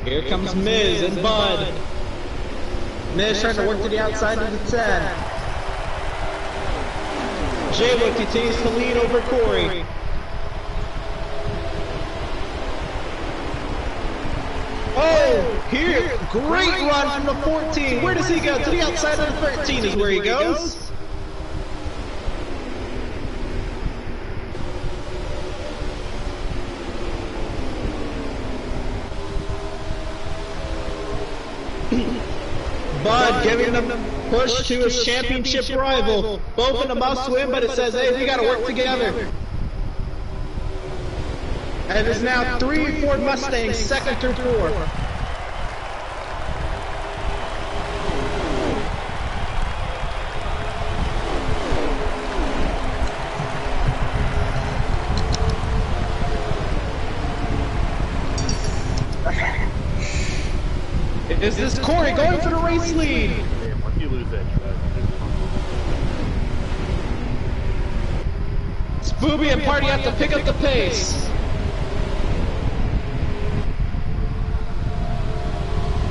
Here comes Miz and Bud. Miz trying to work to the outside of the 10. J-Wood continues to lead over Corey. Oh, here, great run from the 14. Where does he go? To the outside of the 13 is where he goes. Bud giving them push to his championship rival. Both in a must-win, but it says, hey, we got to work together. And it is now 3 Ford Mustangs, 2nd through 4th. Is this Corey going for the race lead? Damn, once you lose that track, Spooby and Party have to pick up the pace.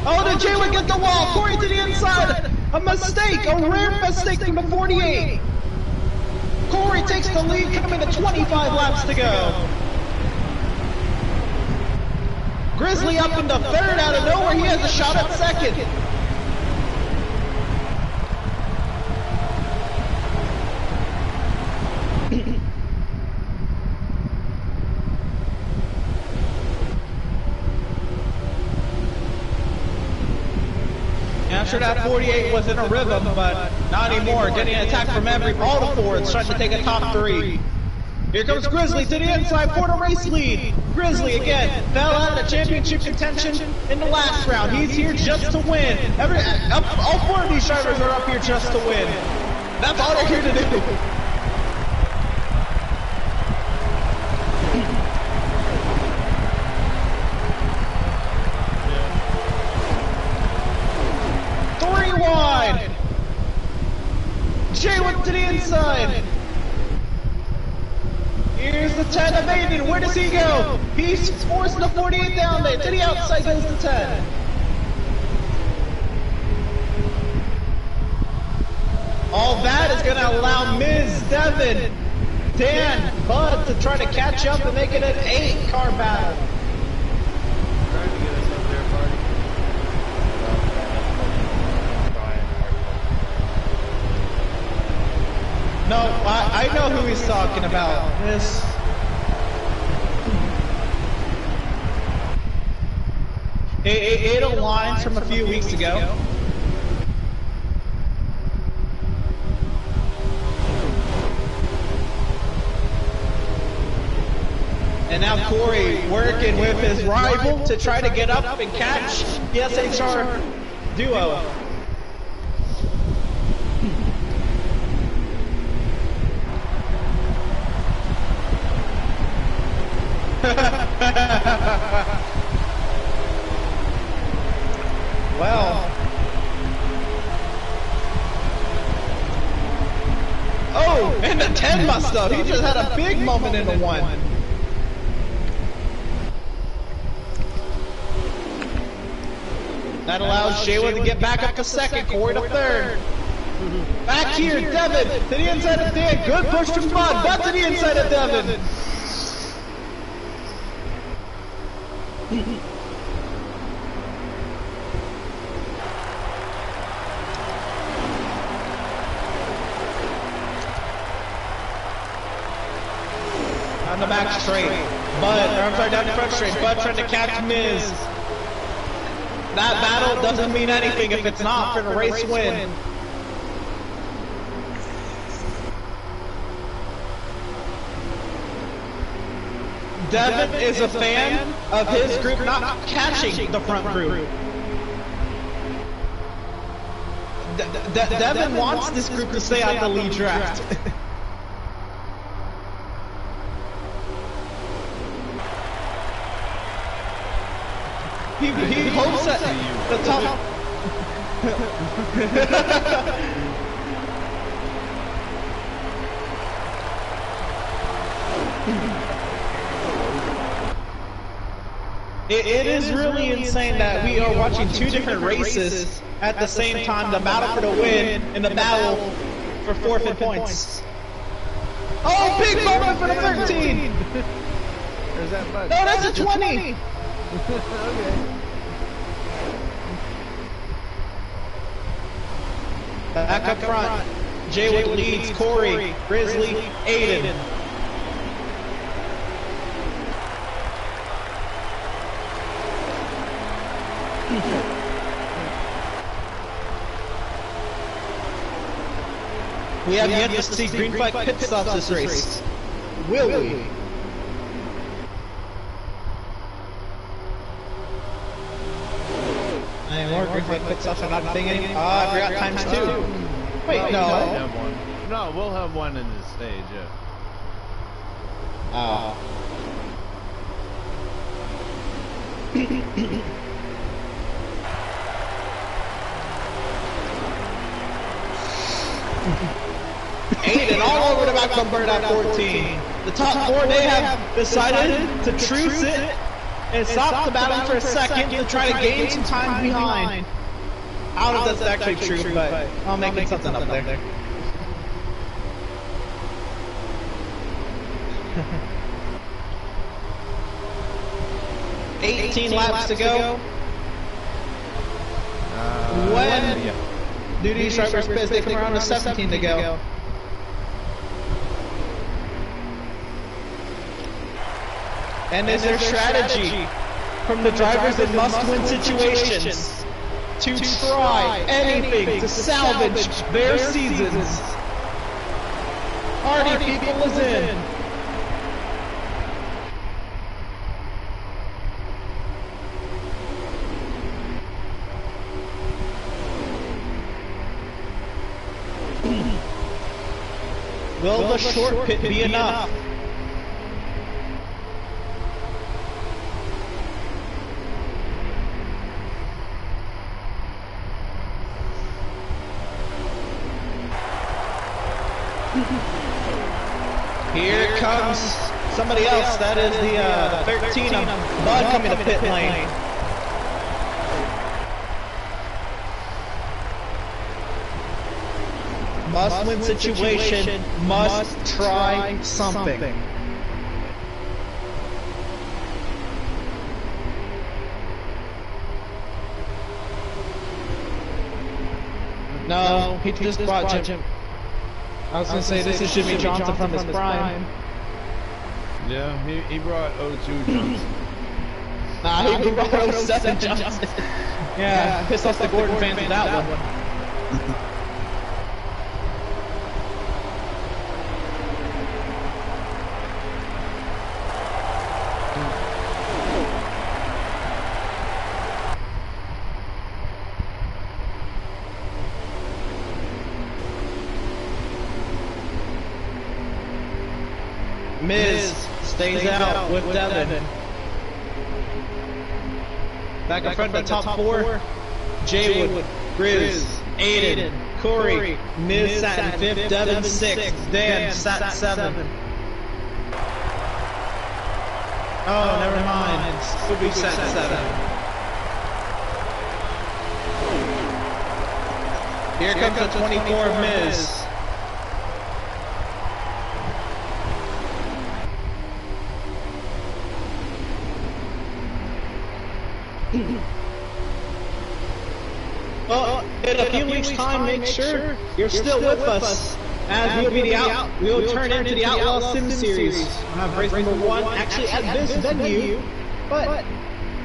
Oh, did J-Wood get the wall? Corey to the inside. A mistake, a rare mistake from the 48. Corey takes the lead, coming to 25 laps to go. Grizzly up into 3rd out of nowhere. He has a shot at 2nd. Yeah, I'm sure that 48 was in a rhythm, but not anymore. Getting an attack from all the Fords, trying to take a top 3. Here comes Grizzly to the inside for the race lead. Grizzly again fell out of the championship contention in the last round. He's here just to win. All 4 of these drivers are up here just to win. That's all they're here to do. Wide. Jay went to the inside. Here's the 10 of Aiden. Where does he go? He's forcing the 48 down there. To the outside goes the 10. All that is going to allow Ms. Devin, Dan, Bud to try to catch up and make it an 8-car battle. Trying to get us up there, buddy. No, I know who he's talking about. This. It aligns from a few weeks ago. And now Corey working with his rival to try to get up and catch the SHR duo. Well. Oh, and the 10 must have. He just had a big moment in the 1. That allows Shayla to get back up to 2nd, Corey to 3rd. Back here, Devin to the inside of Dan. Good push from Bud. Back to the inside of Devin. On the back straight. Down the front straight. Bud trying to catch Miz. That battle doesn't mean anything if it's not for the race win. Devin is a fan of his group not catching the front group. Devin wants this group to stay out the lead draft. He hopes that the top. It is really insane that we are watching 2 different races at the same time, the battle for the win and the battle for forfeit points. Oh, big moment for the 13! There's that button. No, that's a 20! Okay. Back up front, Jaywood leads Corey, Grizzly, Aiden. We have yet to see green flag pit stops this race. Will we? More green flag pit stops are not a thing anymore. I forgot times 2. Wait, no. No, we'll have one in this stage, yeah. Aiden all over the back bumper at 14. The top 4, they have decided to truce it and stop the battle for a second to try to gain some time behind. I don't know if that's actually true, but I'm making something up there. $18 laps to go. When do these drivers pit? They come around to 17 to go. And is there strategy from the drivers in must-win situations to try anything to salvage their seasons. Party people is in. Will the short pit be enough? Here comes somebody else. That is the 13 of Bud coming to pit lane. Must-win situation, must try something. No, he just brought Jim. I was gonna say this is Jimmy Johnson from his prime. Yeah, he brought 02 Johnson. Nah, he brought 07 Johnson. Yeah, pissed off the Gordon fans with that one. Miz stays out with Devin. Back in front of the top four. Jaywood, Grizz, Aiden, Corey, Miz sat in 5th, Devin 6th, Dan sat 7th. Oh, never mind. Scooby sat 7th. Here comes the 24 of Miz. Well, in a few weeks' time, make sure you're still with us, as we'll turn into the Outlaw Sim series. We'll have race number 1 actually at this venue, but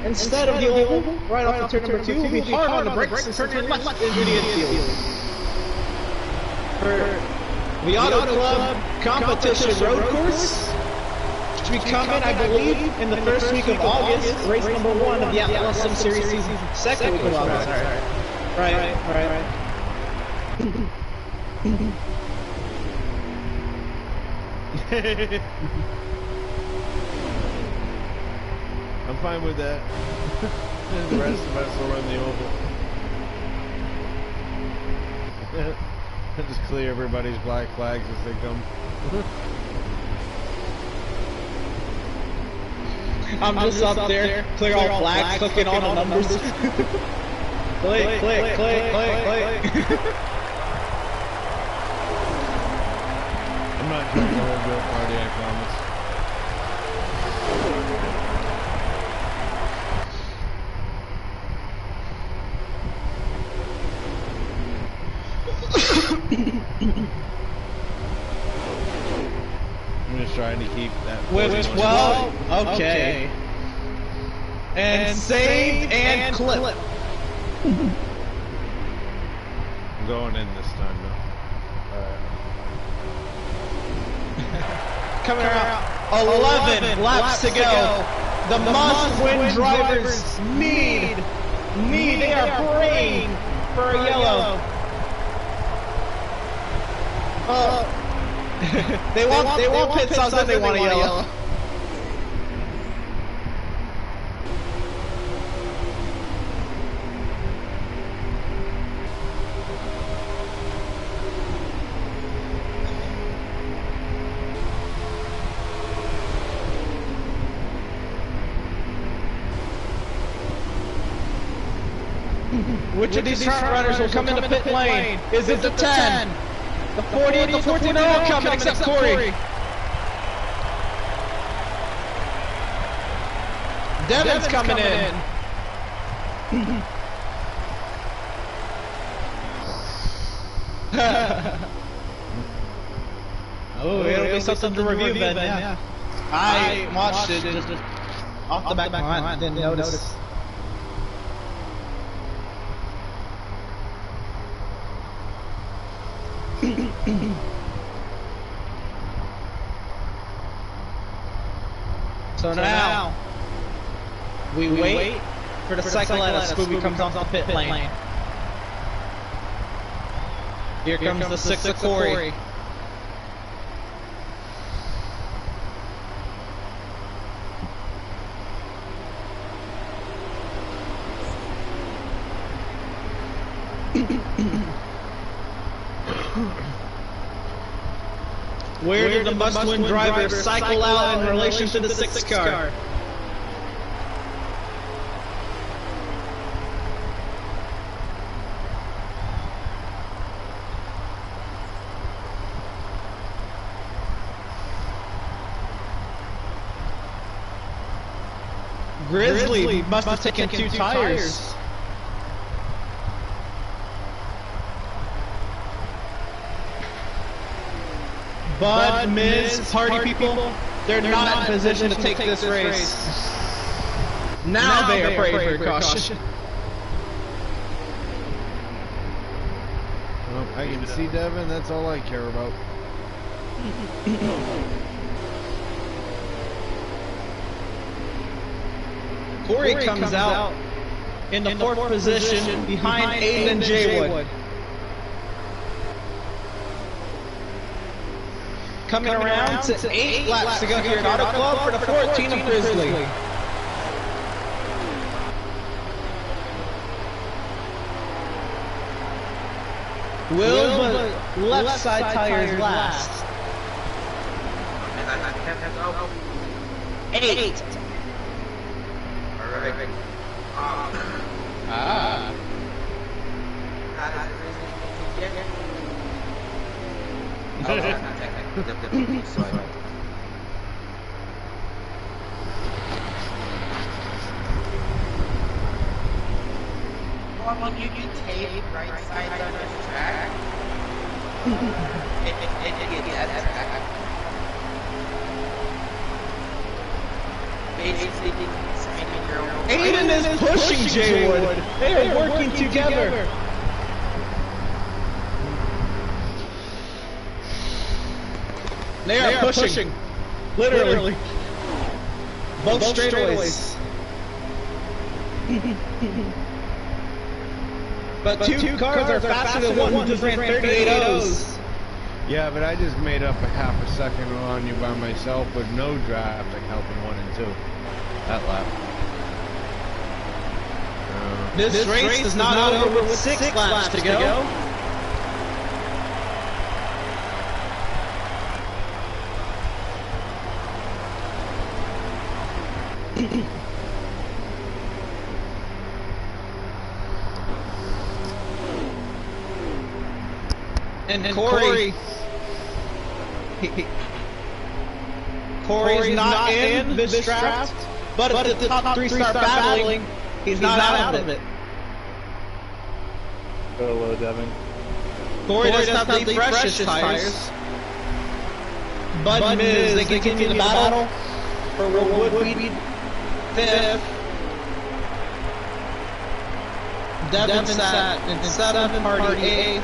instead of the oval, right off the turn number 2, we'll be hard on the brakes and turn left into the infield. For the Auto Club competition road course, to be coming, I believe, in the first week of August, race number 1 of the Outlaw Sim series season, second week of August. Right. I'm fine with that. The rest of us will run the oval. I'll just clear everybody's black flags as they come. I'm just up there, clear all flags, clicking all the numbers. Click. I'm not trying to hold your party, I promise. I'm just trying to keep that. With 12, okay. And save and clip. I'm going in this time now. Coming out 11 laps to go. The must-win drivers need. They are praying for a yellow. They want pit stops and they want a yellow. Which of these front runners will come into pit lane? Is it the 10? The 40 and the 14 are all coming except Corey. Devin's coming in. Oh, it'll be something to review then, yeah. I watched it just off the back of my mind, didn't notice. So now we wait for the cyclette as Scooby comes off the pit lane. Here comes the 6 of Corey. Where did the must-win driver cycle out in relation to the 6 car? Grizzly must have taken 2 tires. Bud, Miz, party people, they're not in position to take this race. Now they are brave for caution. Well, I can see Devin, that's all I care about. Corey comes out in the 4th position behind Aiden and Jaywood. Coming around to 8 laps to go here at Auto Club for the 14 of Grizzly. Will, but left side tires last. 8. Alright. When you can tape right sides on this track, it gets that track. Basically, signing your own. Aiden is pushing Jaywood. They are working together. They are pushing. Literally. Both straightaways. But two cars are faster than one who just ran 38.0s. Yeah, but I just made up a half a second on you by myself with no traffic helping 1 and 2. That lap. This race is not over with 6 laps to go. And Corey's not in this draft, but if the top 3 start battling, he's not out of it. Go low, Devin. Corey doesn't have the freshest tires. Bud and Miz, they continue the battle for Woodweed 5th. Devin sat in 7th, Party 8th.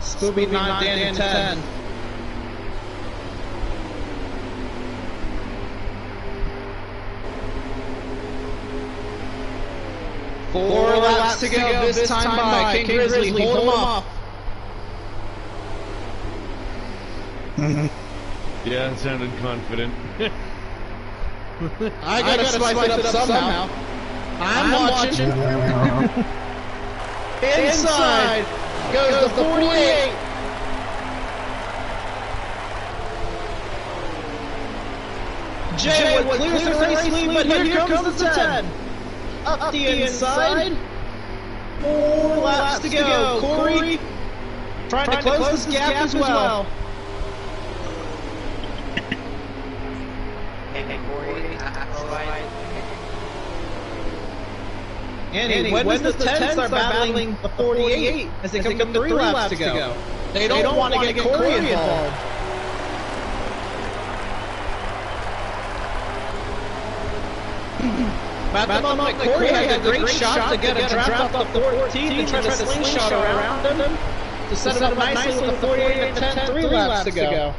Scooby 9, Dan 10. Four laps to go this time by. King Grizzly, hold him off. Yeah, it sounded confident. I gotta spice it up somehow. I'm watching. Inside goes the 48. Jaywood clears the race lead, but here comes the 10. Up the inside. 4 laps to go. Corey trying to close this gap as well. Andy, when does the 10 start battling the 48 as they come to 3 laps to go? They don't want to get Corey involved. But at the moment, Corey had a great shot to get a draft off the 14th and try to slingshot around him to set it up nicely with the 48 to 10, 3 laps to go.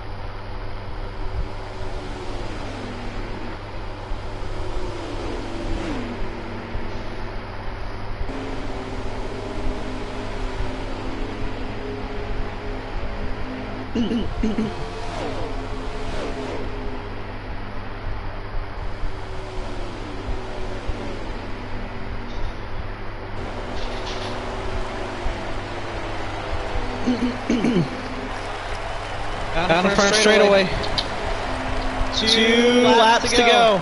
Down the front straightaway. 2 laps to go.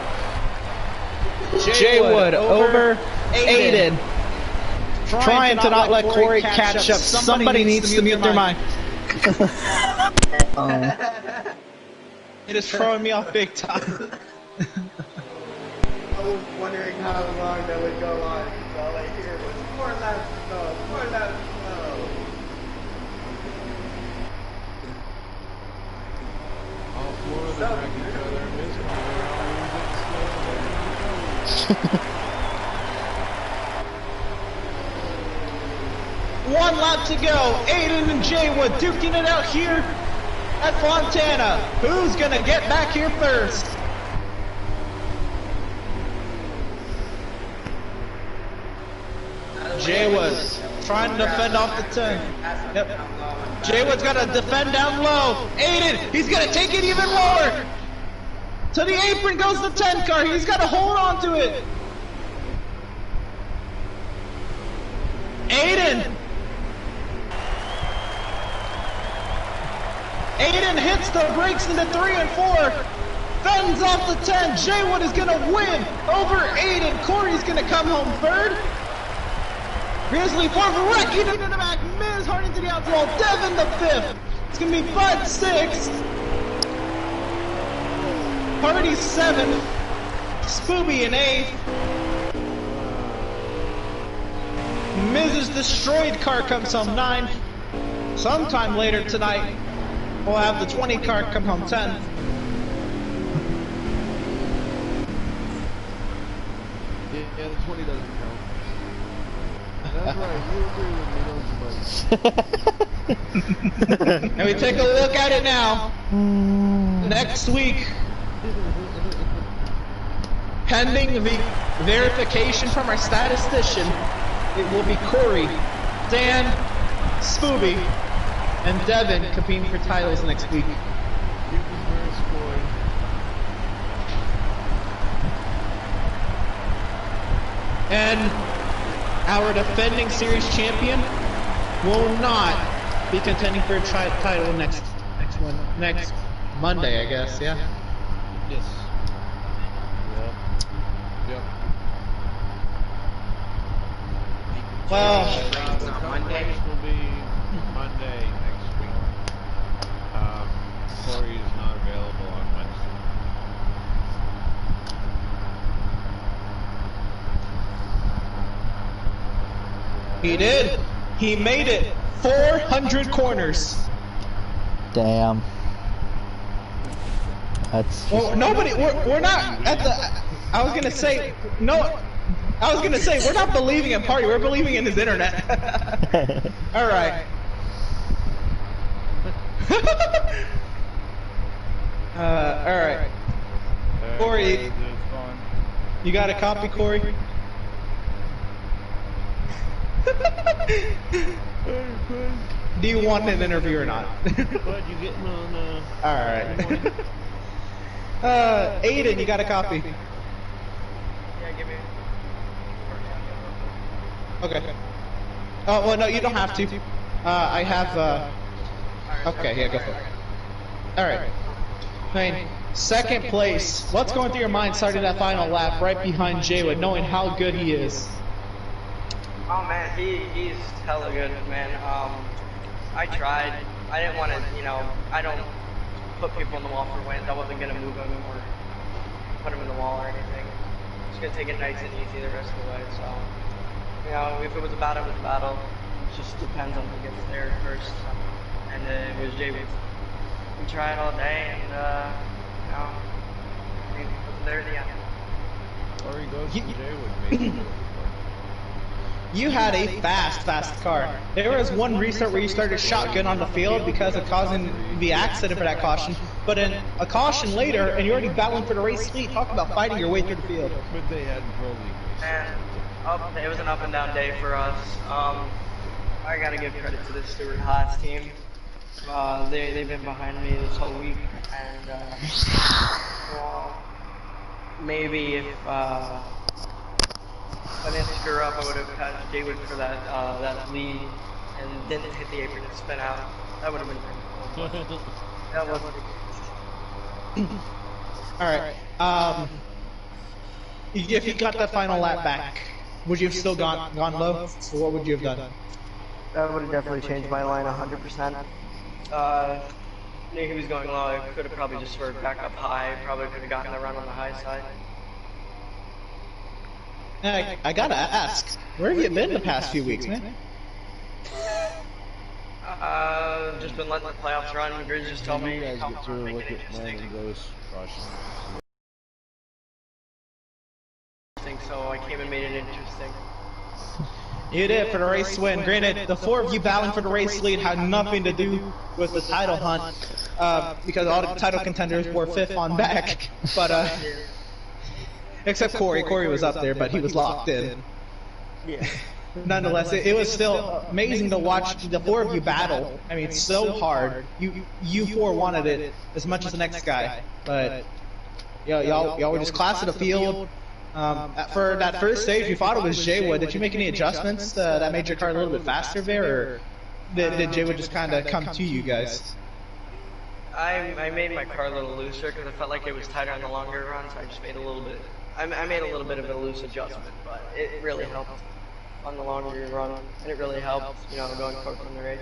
Jay Wood over Aiden. Trying to not let Corey catch up. Somebody needs to mute their mic. It is throwing me off big time. I was wondering how long that would go on. All I hear was 4 laps to go, 4 laps to go. All 4 of them wreck each other in this one. 1 lap to go. Aiden and Jay Wood duking it out here at Fontana. Who's gonna get back here first? Jay Wood trying to defend off the 10. Yep. Jay Wood's got to defend down low. Aiden, he's gonna take it even lower. To the apron goes the 10 car. He's got to hold on to it. Aiden hits the brakes into 3 and 4. Fends off the 10. Jay Wood is gonna win over Aiden. Corey's gonna come home third. Grizzly 4th, wrecking into the back. Miz Harding to the outside. Devin the 5th. It's gonna be Bud 6th. Party 7th. Spooby in 8th. Miz's destroyed car comes home 9th. Sometime later tonight, we'll have the 20 car come home 10th. Yeah, the 20 doesn't count. That's right, you agree with me, don't you, buddy? And we take a look at it now. Next week, pending the verification from our statistician, it will be Corey, Dan, Spooby, and Devin competing for titles next week. And our defending series champion will not be contending for a title next Monday, I guess. Yeah. Yes. Yep. Well, The Monday will be Monday next week. Corey is not available on Wednesday. he did. He made it 400 corners. Damn. That's just... Well, nobody. We're not at the. I was gonna say no. I was gonna say we're not believing in Party. We're believing in his internet. All right. All right. Corey, you got a copy, Corey? Do you want an interview or not? Bud, you getting on, All right. Aiden, you got a copy? Yeah, give me. Okay. Oh, well, no, you don't have to. I have, okay, yeah, go for it. Alright. I mean, second place. What's going through your mind starting that final lap right behind Jaywood, knowing how good he is? Oh man, he's hella good, man. I tried. I didn't want to, I don't put people in the wall for wins. I wasn't going to move them or put them in the wall or anything. Just going to take it nice and easy the rest of the way. So, if it was a battle, it was a battle. It just depends on who gets there first. And it was Jay. We tried all day and, it was there at the end. Or he goes to Jaywood, maybe. You had a fast car. There was one restart where you started shotgun on the field because of causing the accident for that caution. But in a caution later, and you're already battling for the race lead. Talk about fighting your way through the field. But they had pro league. And it was an up and down day for us. I gotta give credit to the Stuart Haas team. They've been behind me this whole week, and well, maybe if I didn't screw up, I would have passed Jaywood for that lead and didn't hit the apron and spin out. That would have been pretty cool. That wasn't the case. Alright, if you got that final lap back, would you have still gone low? So what would you have done? That would have definitely changed my line 100%. Knew he was going low. I could have probably just swerved back up high. Probably could have gotten the run on the high side. I gotta ask, where have you been the past few weeks, man? Just been letting the playoffs run. Grizz just told me You guys come get on, to make look it at one interesting. of those cautions. So I came and made it interesting. You did for the race win. Granted, the four of you battling for the race lead had nothing to do with the title hunt, because all the title contenders were fifth on back. But except Corey. Corey was up there, but he was locked in. Yeah. Nonetheless, it was still amazing to watch the four of you battle. I mean, it's so hard. You four wanted it as much as the next guy, but y'all were just class of the field. For that first stage, you thought it was Jaywood. Did you make any adjustments that made your car a little bit faster there, or did Jaywood just kind of come to you guys? I made my car a little looser because I felt like it was tighter on the longer run, so I just made a little bit. I made a little bit of a loose adjustment, but it really helped on the longer run, and it really helped, going forward from the race.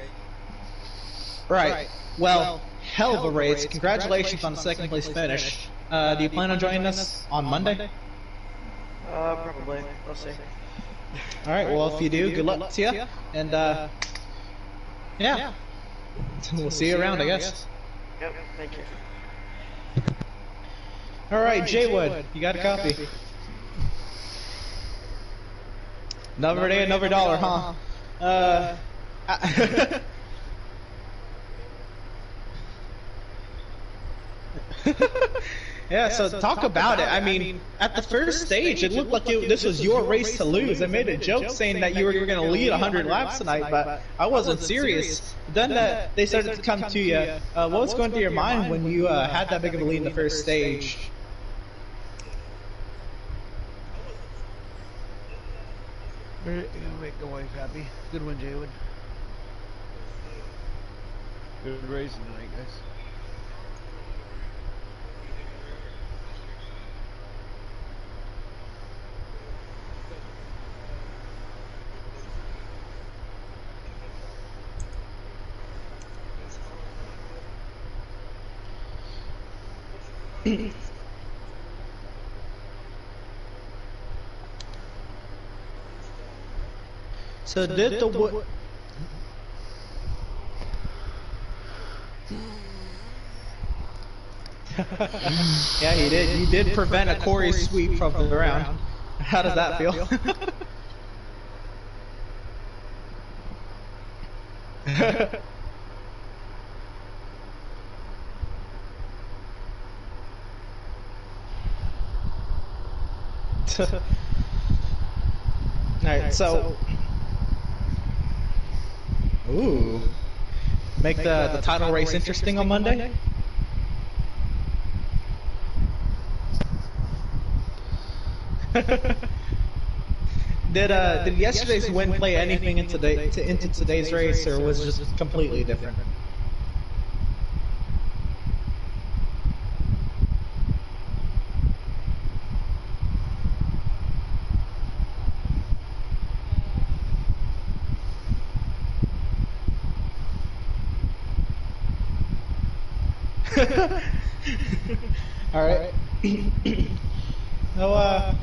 Right. Well, hell of a race. Congratulations on the second place finish. Do you plan on joining us on Monday? Probably. We'll see. All right. Well, if you do, good luck to you. And yeah, we'll see you around, I guess. Yep. Thank you. All right, Jaywood, you got a copy. Another day, another dollar, huh? Yeah, so talk about it. I mean, at the first stage, it looked like this was your race to lose. I made a joke saying that you were going to lead 100 laps tonight, but I wasn't serious. Then they started to come to you. What was going through your mind when you had that big of a lead in the first stage? You're gonna make the wife happy. Good one, Jaywood. Good racing tonight, guys. So did the yeah, he did. You did prevent a Corey sweep from the round. How does that feel? Alright, so ooh. Make the title race interesting on Monday? Did yesterday's win play anything into today's race, or was it just completely different? Alright. So,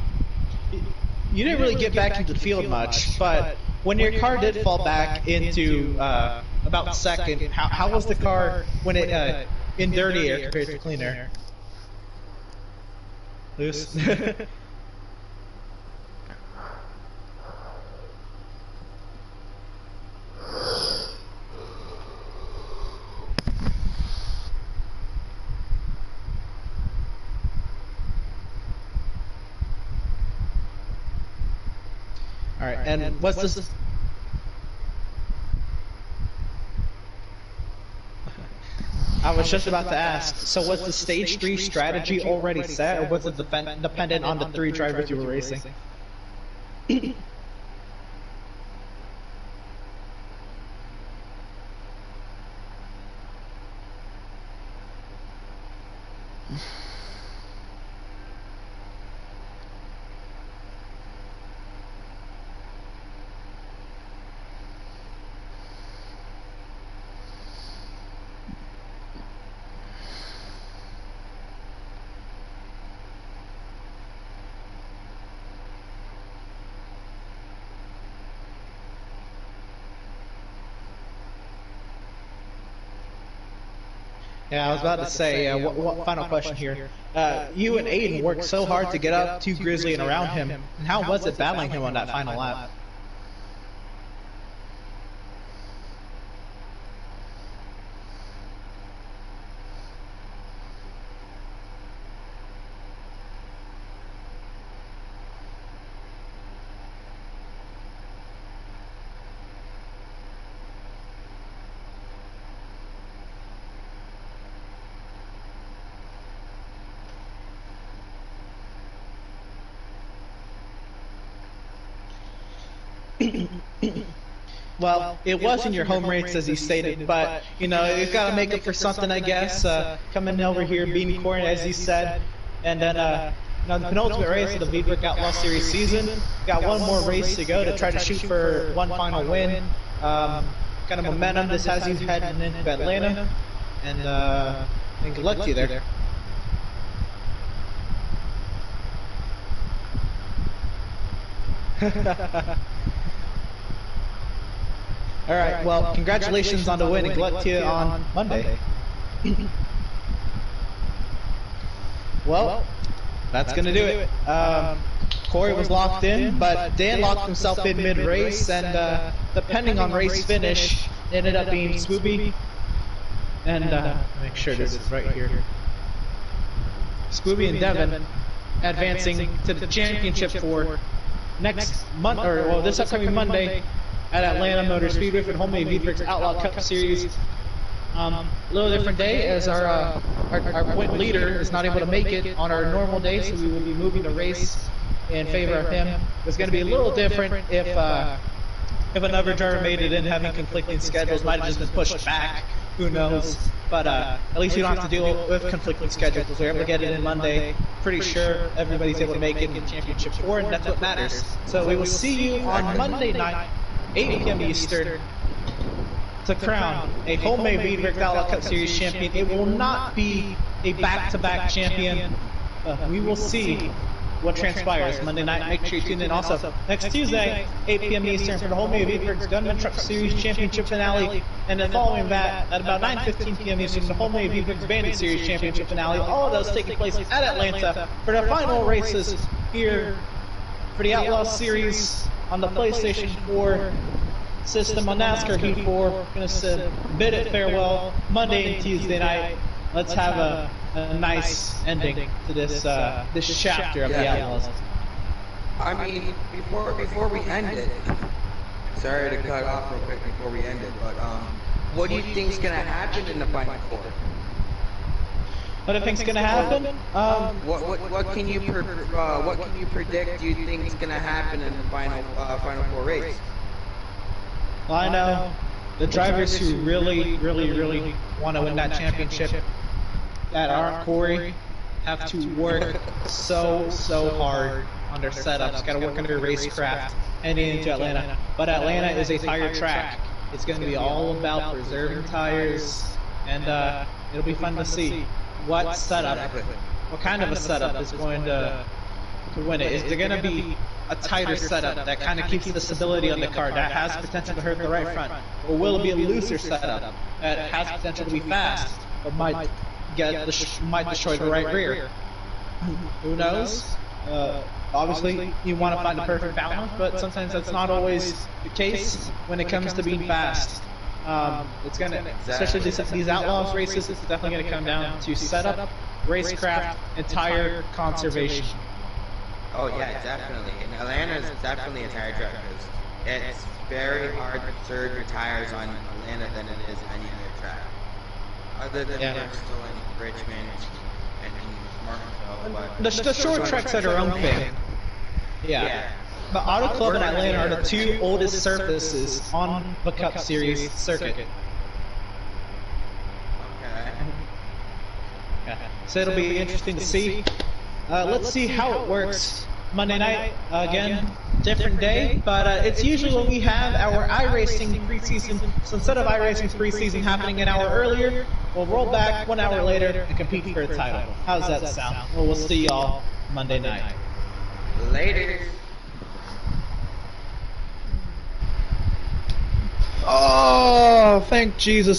you didn't really get back into the field much, but when your car did fall back into about second, how was the car when it in dirty air compared to clean air? Loose? All right, and what's this? I was just about to ask. So was the stage 3 strategy already set, or was it dependent on the 3 drivers you were racing? Yeah, I was about to say, what final question here. You and Aiden worked so hard to get up to Grizzly and around him, and how was it battling him on that final lap? Well, it was in your home race, as you stated, but, you know, you've got to make up for something, I guess, coming over here, beating Corn, as you said, and then, you know, the penultimate race of the Veedverk Outlaw Series season. Got one more race to go to try to shoot for one final win. Kind of momentum this has you heading into Atlanta, and good luck to you there. All right, well, congratulations on the win, and good luck to you on Monday. Well, that's going to do it. Corey was locked in, but Dan locked himself in mid-race, and depending on race finish, it ended up being Swooby. And make sure this is right here. Scooby and Devin advancing to the championship for next month, or well, this upcoming Monday at Atlanta Motor Speedway for the Wholemade Veedverks Outlaw Cup Series. A little different day, as our point leader is not able to make it on our normal day, so we will be moving the race in favor of him. It's going to be a little different if another driver made it in, having conflicting schedules. Might have just been pushed back. Who knows? But at least you don't have to deal with conflicting schedules. We're able to get it in Monday. Pretty sure everybody's able to make it in the championship four, and that's what matters. So we will see you on Monday night, 8 p.m. Eastern, to crown a Wholemade Veedverks Outlaw Cup Series champion. It will not be a back-to-back champion. We will see what transpires Monday night. Make sure you tune in. Also, next Tuesday, 8 p.m. Eastern, for the Wholemade Veedverks Gunman Truck Series Championship finale. And then following that, at about 9:15 p.m. Eastern, the Wholemade Veedverks Bandit Series Championship finale. All of those taking place at Atlanta for the final races here for the Outlaw Series on the PlayStation 4 system on NASCAR Heat 4. Going to bid it farewell Monday and Tuesday night. Let's have a nice ending to this this chapter of the Outlaws. I mean, before we end it, sorry to cut off real quick before we end it, but what do you think's gonna happen in the Final Four? What do you think's gonna happen? What can you predict? Do you think is gonna happen in the Final Four race? Well, I know the drivers who really want to win that championship, that aren't Corey, have to work so hard on their setups. Got to work on their racecraft heading into Atlanta. But Atlanta is a tire track. It's going to be all about preserving tires, and it'll be fun to see what setup, what kind of a setup is going to win it. Is there going to be a tighter setup that kind of keeps the stability on the car, that has potential to hurt the right front? Or will it be a looser setup that has potential to be fast, but might destroy the right rear? Who knows? Obviously, you want to find the perfect balance, but sometimes that's not always the case when it comes to being fast. It's gonna, especially these Outlaws races, it's definitely going to come down to setup, racecraft, and tire conservation. Oh yeah, definitely. And Atlanta is definitely a tire track because it's very hard to surge your tires on Atlanta than it is any other track. Other than Bristol and Richmond and Martinsville, but The short tracks are their own thing. Yeah. But Auto Club and Atlanta are the two oldest surfaces on the Cup Series circuit. okay. So it'll be interesting to see. Let's see how it works Monday night. Again, different day, but it's usually when we have our iRacing preseason. So instead of iRacing's preseason happening an hour earlier, we'll roll back 1 hour later and compete for a title. How's that sound? Well, we'll see y'all Monday night. Later. Oh, thank Jesus.